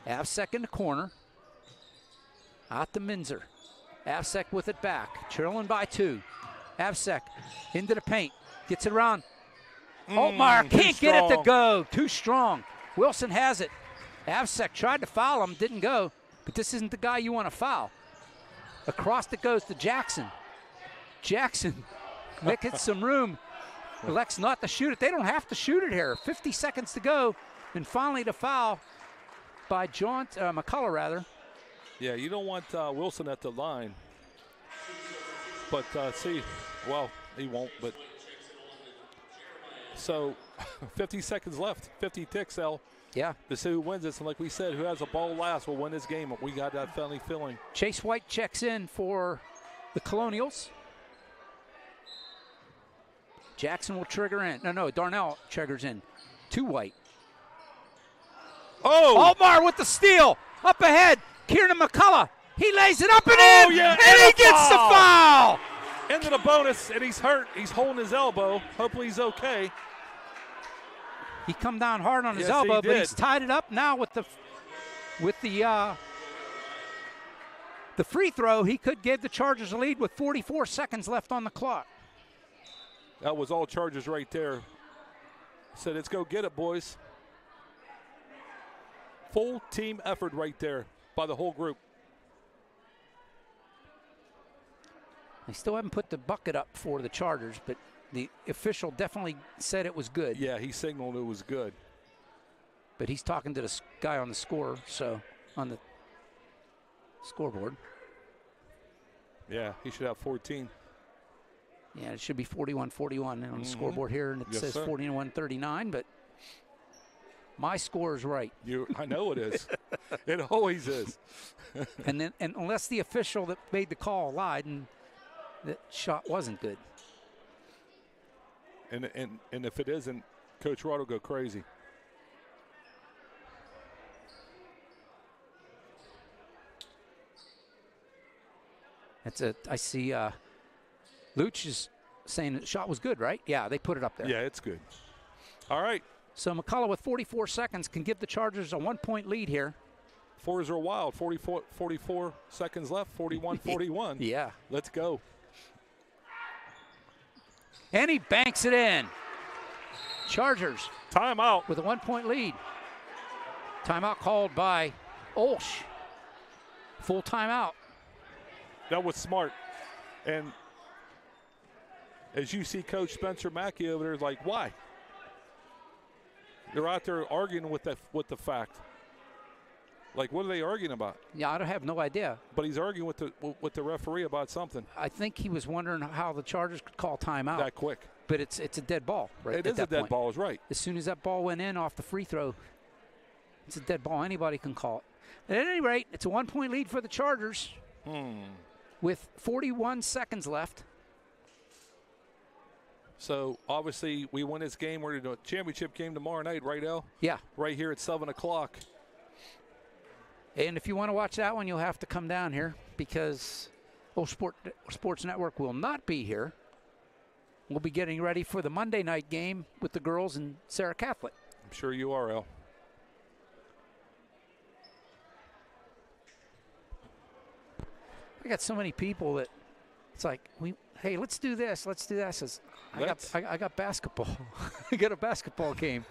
Avsek in the corner. Out to Minzer. Avsek with it back. Trailing by 2. Avsek into the paint. Gets it around. Altmaier can't get it to go. Too strong. Wilson has it. Avsek tried to foul him. Didn't go. But this isn't the guy you want to foul. Across it goes to Jackson. Jackson making some room. Elects not to shoot it. They don't have to shoot it here. 50 seconds to go. And finally the foul by McCullough, rather. Yeah, you don't want Wilson at the line. But well, he won't. But so 50 seconds left. 50 ticks, L. Yeah. To see who wins this. And like we said, who has a ball last will win this game. We got that funny feeling. Chase White checks in for the Colonials. Jackson will trigger in. No, Darnell triggers in. To White. Oh! Altmaier with the steal. Up ahead. Kieran McCullough. He lays it up and in. Yeah, and he gets the foul. Into the bonus, and he's hurt. He's holding his elbow. Hopefully he's okay. He come down hard on his elbow, but he's tied it up now with the free throw. He could give the Chargers a lead with 44 seconds left on the clock. That was all Chargers right there. Said, let's go get it, boys. Full team effort right there by the whole group. They still haven't put the bucket up for the Chargers, but the official definitely said it was good. Yeah, he signaled it was good. But he's talking to the guy on the score, so on the scoreboard. Yeah, he should have 14. Yeah, it should be 41-41 on the scoreboard here, and it says 41-39, but my score is right. I know it is. It always is. and unless the official that made the call lied and that shot wasn't good. And if it isn't, Coach Rod will go crazy. I see Luch is saying the shot was good, right? Yeah, they put it up there. Yeah, it's good. All right. So McCullough with 44 seconds can give the Chargers a 1-point lead here. Fours are wild. 44 seconds left, 41-41. Yeah. Let's go. And he banks it in. Chargers. Timeout. With a 1-point lead. Timeout called by OLSH. Full timeout. That was smart. And as you see Coach Spencer Mackey over there, like, why? They're out there arguing with the fact. Like, what are they arguing about? Yeah, I don't have no idea. But he's arguing with the referee about something. I think he was wondering how the Chargers could call timeout that quick. But it's a dead ball, right? It is a dead ball, is right. As soon as that ball went in off the free throw, it's a dead ball. Anybody can call it. At any rate, it's a 1-point lead for the Chargers with 41 seconds left. So, obviously, we win this game. We're going to do a championship game tomorrow night, right, El? Yeah. Right here at 7 o'clock. And if you want to watch that one, you'll have to come down here because Sports Network will not be here. We'll be getting ready for the Monday night game with the girls and Sarah Catholic. I'm sure you are, El. I got so many people that it's like, hey, let's do this, let's do that. Says, I got basketball. I got a basketball game.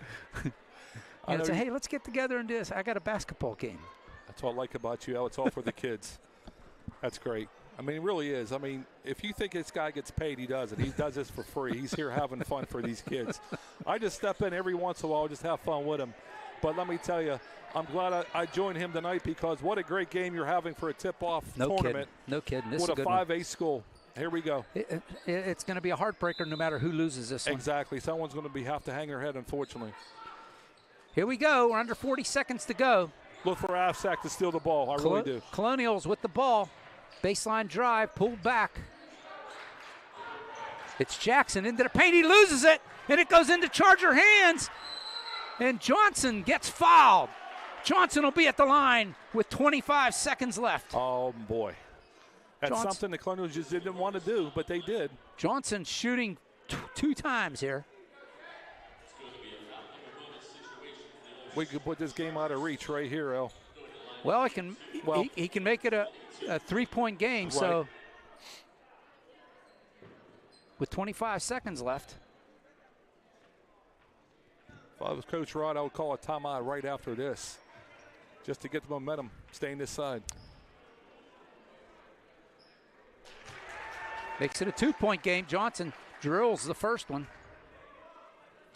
And it's hey, let's get together and do this. I got a basketball game. That's what I like about you, El. It's all for the kids. That's great. I mean, it really is. I mean, if you think this guy gets paid, he doesn't. He does this for free. He's here having fun for these kids. I just step in every once in a while, just have fun with him. But let me tell you, I'm glad I joined him tonight because what a great game you're having for a tip-off tournament. No kidding. This with is a 5A school. Here we go. It's going to be a heartbreaker no matter who loses this one. Exactly. Someone's going to have to hang their head, unfortunately. Here we go. We're under 40 seconds to go. Look for Afsac to steal the ball. I really do. Colonials with the ball. Baseline drive, pulled back. It's Jackson into the paint. He loses it, and it goes into Charger hands. And Johnson gets fouled. Johnson will be at the line with 25 seconds left. Oh, boy. That's something the Colonials just didn't want to do, but they did. Johnson shooting two times here. We could put this game out of reach right here, El. Well, he can make it a 3-point game, right. So with 25 seconds left. If I was Coach Rod, I would call a timeout right after this just to get the momentum staying this side. Makes it a 2-point game. Johnson drills the first one.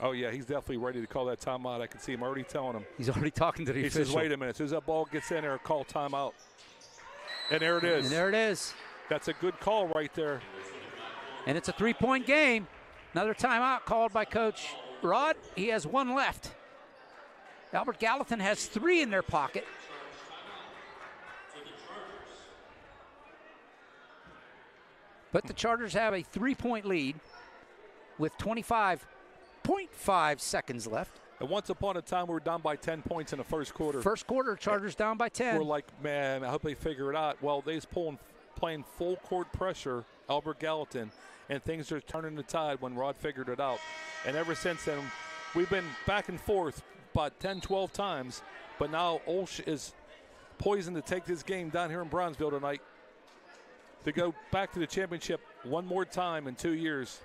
Oh, yeah, he's definitely ready to call that timeout. I can see him already telling him. He's already talking to the official. He says, wait a minute. As soon as that ball gets in there, call timeout. And there it is. And there it is. That's a good call right there. And it's a 3-point game. Another timeout called by Coach Rod. He has one left. Albert Gallatin has 3 in their pocket. But the Chargers have a 3-point lead with 25.5 seconds left. And once upon a time, we were down by 10 points in the first quarter. First quarter, Chargers down by 10. We're like, man, I hope they figure it out. Well, they're playing full court pressure, Albert Gallatin, and things are turning the tide when Rod figured it out. And ever since then, we've been back and forth about 10, 12 times. But now OLSH is poised to take this game down here in Brownsville tonight to go back to the championship one more time in 2 years.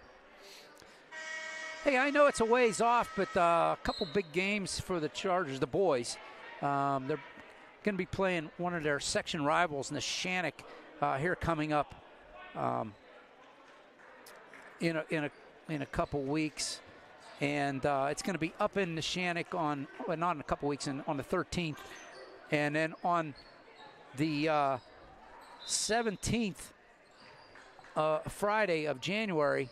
Hey, I know it's a ways off, but a couple big games for the Chargers, the boys. They're going to be playing one of their section rivals, Neshannock, here coming up in a couple weeks. And it's going to be up in Neshannock on, well, not in a couple weeks, on the 13th. And then on the 17th, Friday of January,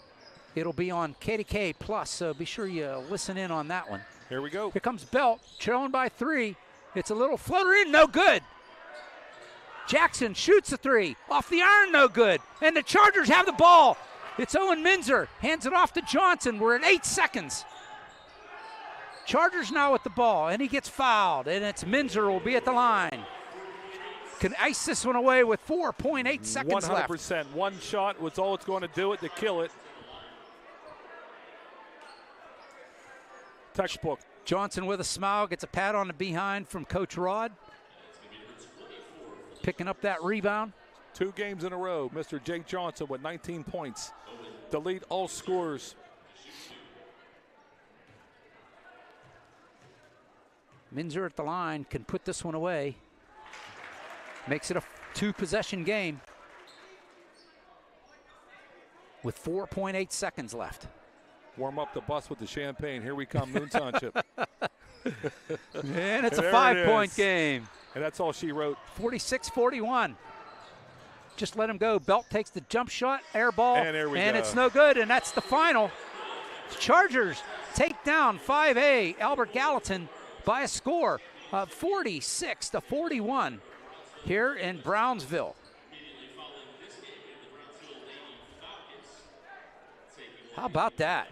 it'll be on KDK Plus, so be sure you listen in on that one. Here we go. Here comes Belt, trailing by 3. It's a little floater in, no good. Jackson shoots the 3, off the iron, no good. And the Chargers have the ball. It's Owen Minzer, hands it off to Johnson. We're at 8 seconds. Chargers now with the ball, and he gets fouled, and it's Minzer will be at the line. Can ice this one away with 4.8 seconds 100%. left. 100%. One shot was all it's going to do it to kill it. Textbook. Johnson with a smile gets a pat on the behind from Coach Rod. Picking up that rebound. 2 games in a row. Mr. Jake Johnson with 19 points. The lead all scorers. Minzer at the line can put this one away. Makes it a 2-possession game with 4.8 seconds left. Warm up the bus with the champagne. Here we come, Moon Township. And it's a 5-point game. And that's all she wrote. 46-41. Just let him go. Belt takes the jump shot, air ball, and there we go. It's no good, and that's the final. Chargers take down 5A Albert Gallatin by a score of 46-41 here in Brownsville. How about that?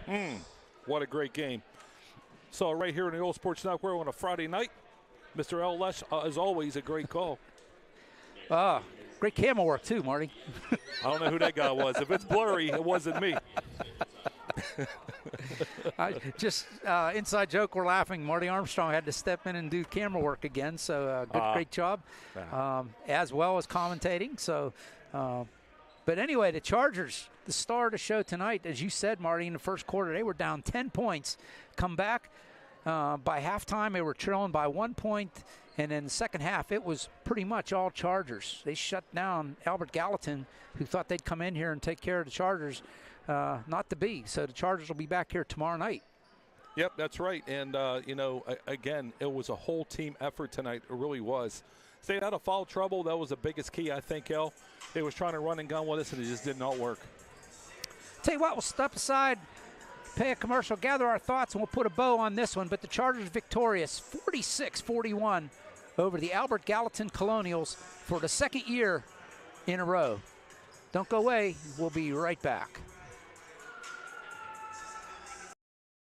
What a great game. So right here in the Old Sports Network on a Friday night, Mr. OLSH, as always, a great call. Great camera work too, Marty. I don't know who that guy was. If it's blurry, it wasn't me. Inside joke, we're laughing. Marty Armstrong had to step in and do camera work again, so great job, as well as commentating. So, but anyway, the Chargers, the star of the show tonight, as you said, Marty, in the first quarter, they were down 10 points. Come back by halftime, they were trailing by 1 point. And in the second half, it was pretty much all Chargers. They shut down Albert Gallatin, who thought they'd come in here and take care of the Chargers. Not to be. So the Chargers will be back here tomorrow night. Yep, that's right. And, again, it was a whole team effort tonight. It really was. Stayed out of foul trouble. That was the biggest key, I think, El. They was trying to run and gun with us, and it just did not work. Tell you what, we'll step aside pay a commercial, gather our thoughts, and we'll put a bow on this one. But the Chargers victorious 46-41 over the Albert Gallatin Colonials for the second year in a row. Don't go away. We'll be right back.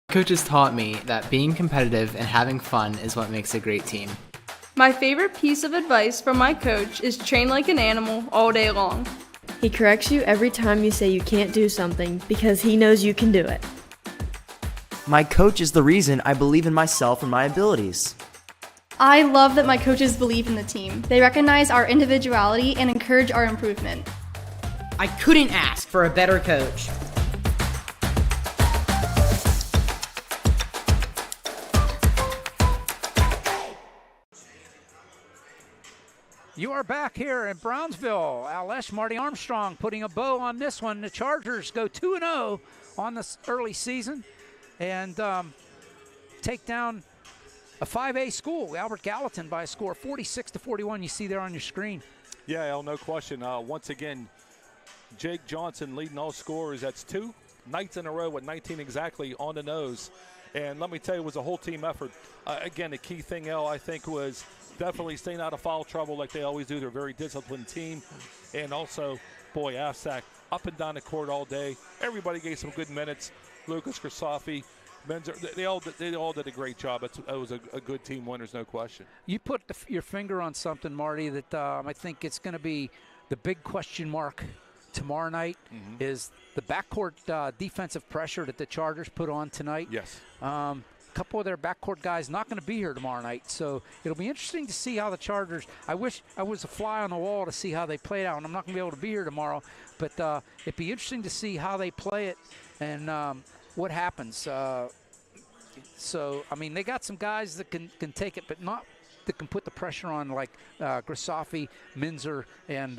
Coaches taught me that being competitive and having fun is what makes a great team. My favorite piece of advice from my coach is train like an animal all day long. He corrects you every time you say you can't do something because he knows you can do it. My coach is the reason I believe in myself and my abilities. I love that my coaches believe in the team. They recognize our individuality and encourage our improvement. I couldn't ask for a better coach. You are back here in Brownsville. OLSH, Marty Armstrong putting a bow on this one. The Chargers go 2-0 on this early season and take down a 5A school, Albert Gallatin, by a score 46-41. You see there on your screen. Yeah, Al, no question. Once again, Jake Johnson leading all scorers. That's 2 nights in a row with 19 exactly on the nose. And let me tell you, it was a whole team effort. Again, the key thing, Al, I think was definitely staying out of foul trouble like they always do. They're a very disciplined team. And also, boy, Afsac up and down the court all day. Everybody gave some good minutes. Lucas Grisafi, Menzer, they all did a great job. It was a good team win, there's no question. You put your finger on something, Marty, that I think it's going to be the big question mark tomorrow night is the backcourt defensive pressure that the Chargers put on tonight. Yes. A couple of their backcourt guys not going to be here tomorrow night, so it'll be interesting to see how the Chargers. I wish I was a fly on the wall to see how they played out, and I'm not going to be able to be here tomorrow, but it'd be interesting to see how they play it and what happens. So I mean, they got some guys that can take it, but not that can put the pressure on like Grisafi, Menzer, and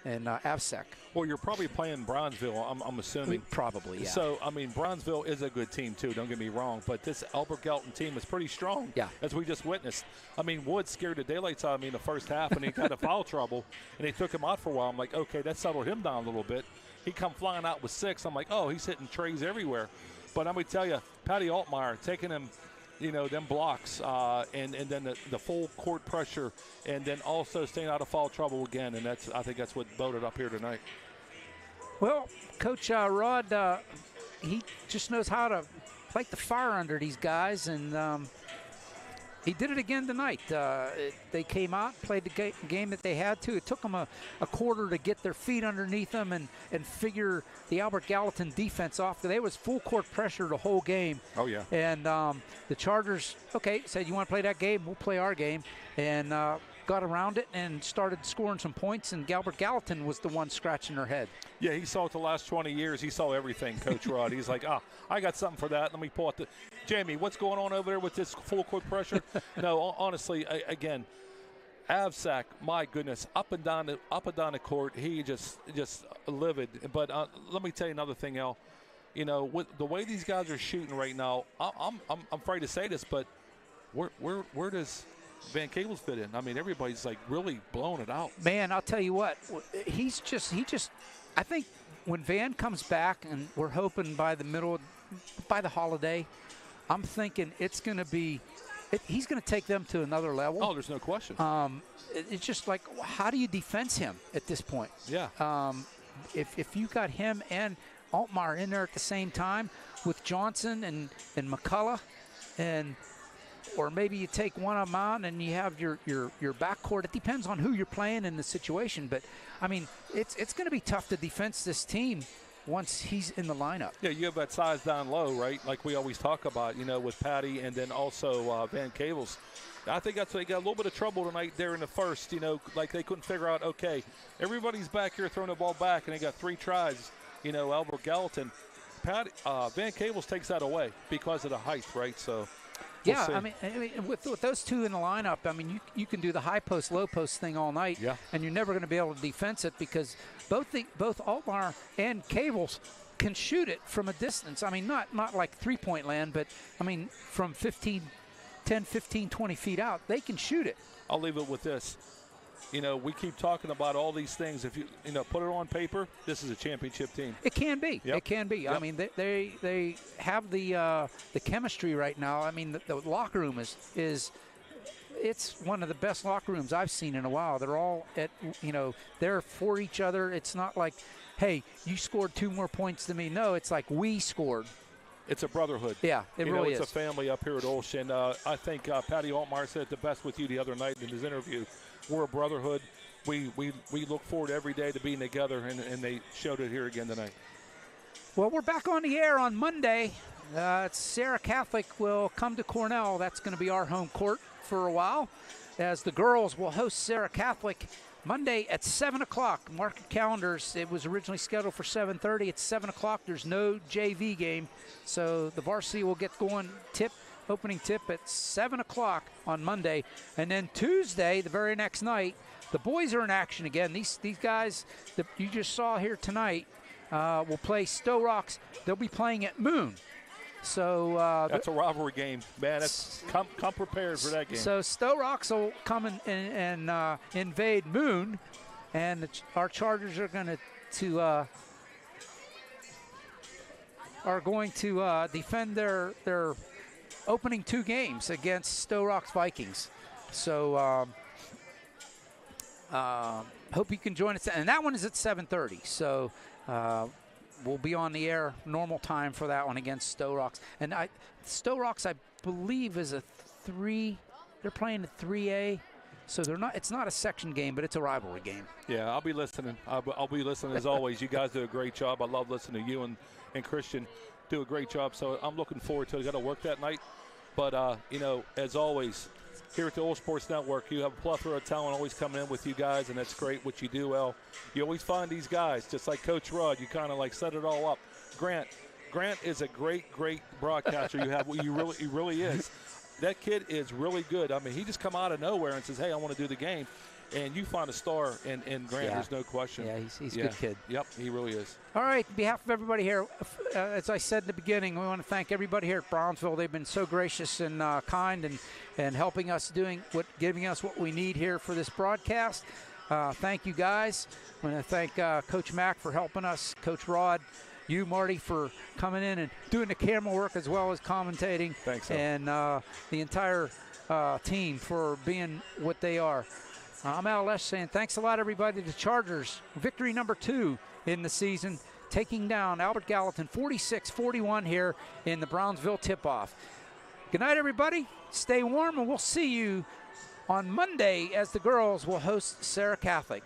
Avsec. Well, you're probably playing Brownsville, I'm assuming. Probably, yeah. So, I mean, Brownsville is a good team, too, don't get me wrong. But this Albert Gallatin team is pretty strong, as we just witnessed. I mean, Wood scared the daylights out of me in the first half, and he got a foul trouble, and they took him out for a while. I'm like, okay, that settled him down a little bit. He come flying out with 6. I'm like, oh, he's hitting trays everywhere. But I'm going to tell you, Patty Altmaier taking him, them blocks, and then the full court pressure, and then also staying out of foul trouble again, and I think that's what voted up here tonight. Well, Coach Rod, he just knows how to light the fire under these guys, and he did it again tonight. They came out, played the game that they had to. It took them a quarter to get their feet underneath them and figure the Albert Gallatin defense off. They was full court pressure the whole game. Oh, yeah. And the Chargers, said, you want to play that game? We'll play our game. And got around it and started scoring some points, and Albert Gallatin was the one scratching their head. Yeah, he saw it the last 20 years. He saw everything, Coach Rod. He's like, I got something for that. Let me pull out the – Jamie, what's going on over there with this full court pressure? No, honestly, again, Avsac, my goodness, up and down the court, he just livid. But let me tell you another thing, Al. With the way these guys are shooting right now, I'm afraid to say this, but where does – Van Cable's fit in? I mean, everybody's like really blowing it out. Man, I'll tell you what, he just I think when Van comes back, and we're hoping by the holiday, I'm thinking it's going to be, he's going to take them to another level. Oh, there's no question. It's just like, how do you defense him at this point? Yeah. If you got him and Altmaier in there at the same time with Johnson and McCullough, or maybe you take one of them out and you have your backcourt. It depends on who you're playing in the situation. But, I mean, it's going to be tough to defense this team once he's in the lineup. Yeah, you have that size down low, right, like we always talk about, with Patty and then also Van Cables. I think that's why they got a little bit of trouble tonight there in the first, like they couldn't figure out, okay, everybody's back here throwing the ball back, and they got 3 tries, Albert Gallatin. Van Cables takes that away because of the height, right, so – yeah, I mean, with those two in the lineup, I mean, you can do the high post, low post thing all night, and you're never going to be able to defense it because both Altmaier and Cables can shoot it from a distance. I mean, not like three-point land, but, I mean, from 10, 15, 20 feet out, they can shoot it. I'll leave it with this. we keep talking about all these things. If you put it on paper, this is a championship team. It can be. Yep. It can be. Yep. I mean, they have the chemistry right now. I mean, the locker room is it's one of the best locker rooms I've seen in a while. They're all they're for each other. It's not like, hey, you scored 2 more points than me. No, it's like we scored. It's a brotherhood. Yeah, it really is. is. It's a family up here at OLSH, and I think Patty Altmaier said it the best with you the other night in his interview. We're a brotherhood. We look forward every day to being together, and they showed it here again tonight. Well, we're back on the air on Monday. Sarah Catholic will come to Cornell. That's going to be our home court for a while, as the girls will host Sarah Catholic Monday at 7 o'clock. Mark your calendars. It was originally scheduled for 7:30. It's 7 o'clock. There's no JV game, so the varsity will get going. Opening tip at 7 o'clock on Monday. And then Tuesday, the very next night, the boys are in action again. These guys that you just saw here tonight will play Stowe Rocks. They'll be playing at Moon. So that's a rivalry game, man. Come prepared for that game. So Stowe Rocks will come and invade Moon, and our Chargers are going to defend their opening 2 games against Stowe Rocks Vikings. So hope you can join us, and that one is at 7:30. So. We'll be on the air normal time for that one against Stowe Rocks. And Stowe Rocks, I believe, is a 3. They're playing a 3A, so they're not. It's not a section game, but it's a rivalry game. Yeah, I'll be listening. I'll be listening as always. You guys do a great job. I love listening to you and Christian do a great job. So I'm looking forward to it. I got to work that night, but as always. Here at the OLSH Sports Network, you have a plethora of talent always coming in with you guys, and that's great what you do, El. You always find these guys, just like Coach Rudd. You kind of like set it all up. Grant is a great broadcaster. He really is. That kid is really good. I mean, he just come out of nowhere and says, hey, I want to do the game. And you find a star in Grant, there's no question. Yeah, he's a good kid. Yep, he really is. All right, on behalf of everybody here, as I said in the beginning, we want to thank everybody here at Brownsville. They've been so gracious and kind and helping us, giving us what we need here for this broadcast. Thank you, guys. I want to thank Coach Mack for helping us, Coach Rod, you, Marty, for coming in and doing the camera work as well as commentating. Thanks, and the entire team for being what they are. I'm OLSH saying thanks a lot, everybody. The Chargers, victory number 2 in the season, taking down Albert Gallatin 46-41 here in the Brownsville tip-off. Good night, everybody. Stay warm, and we'll see you on Monday as the girls will host Sarah Catholic.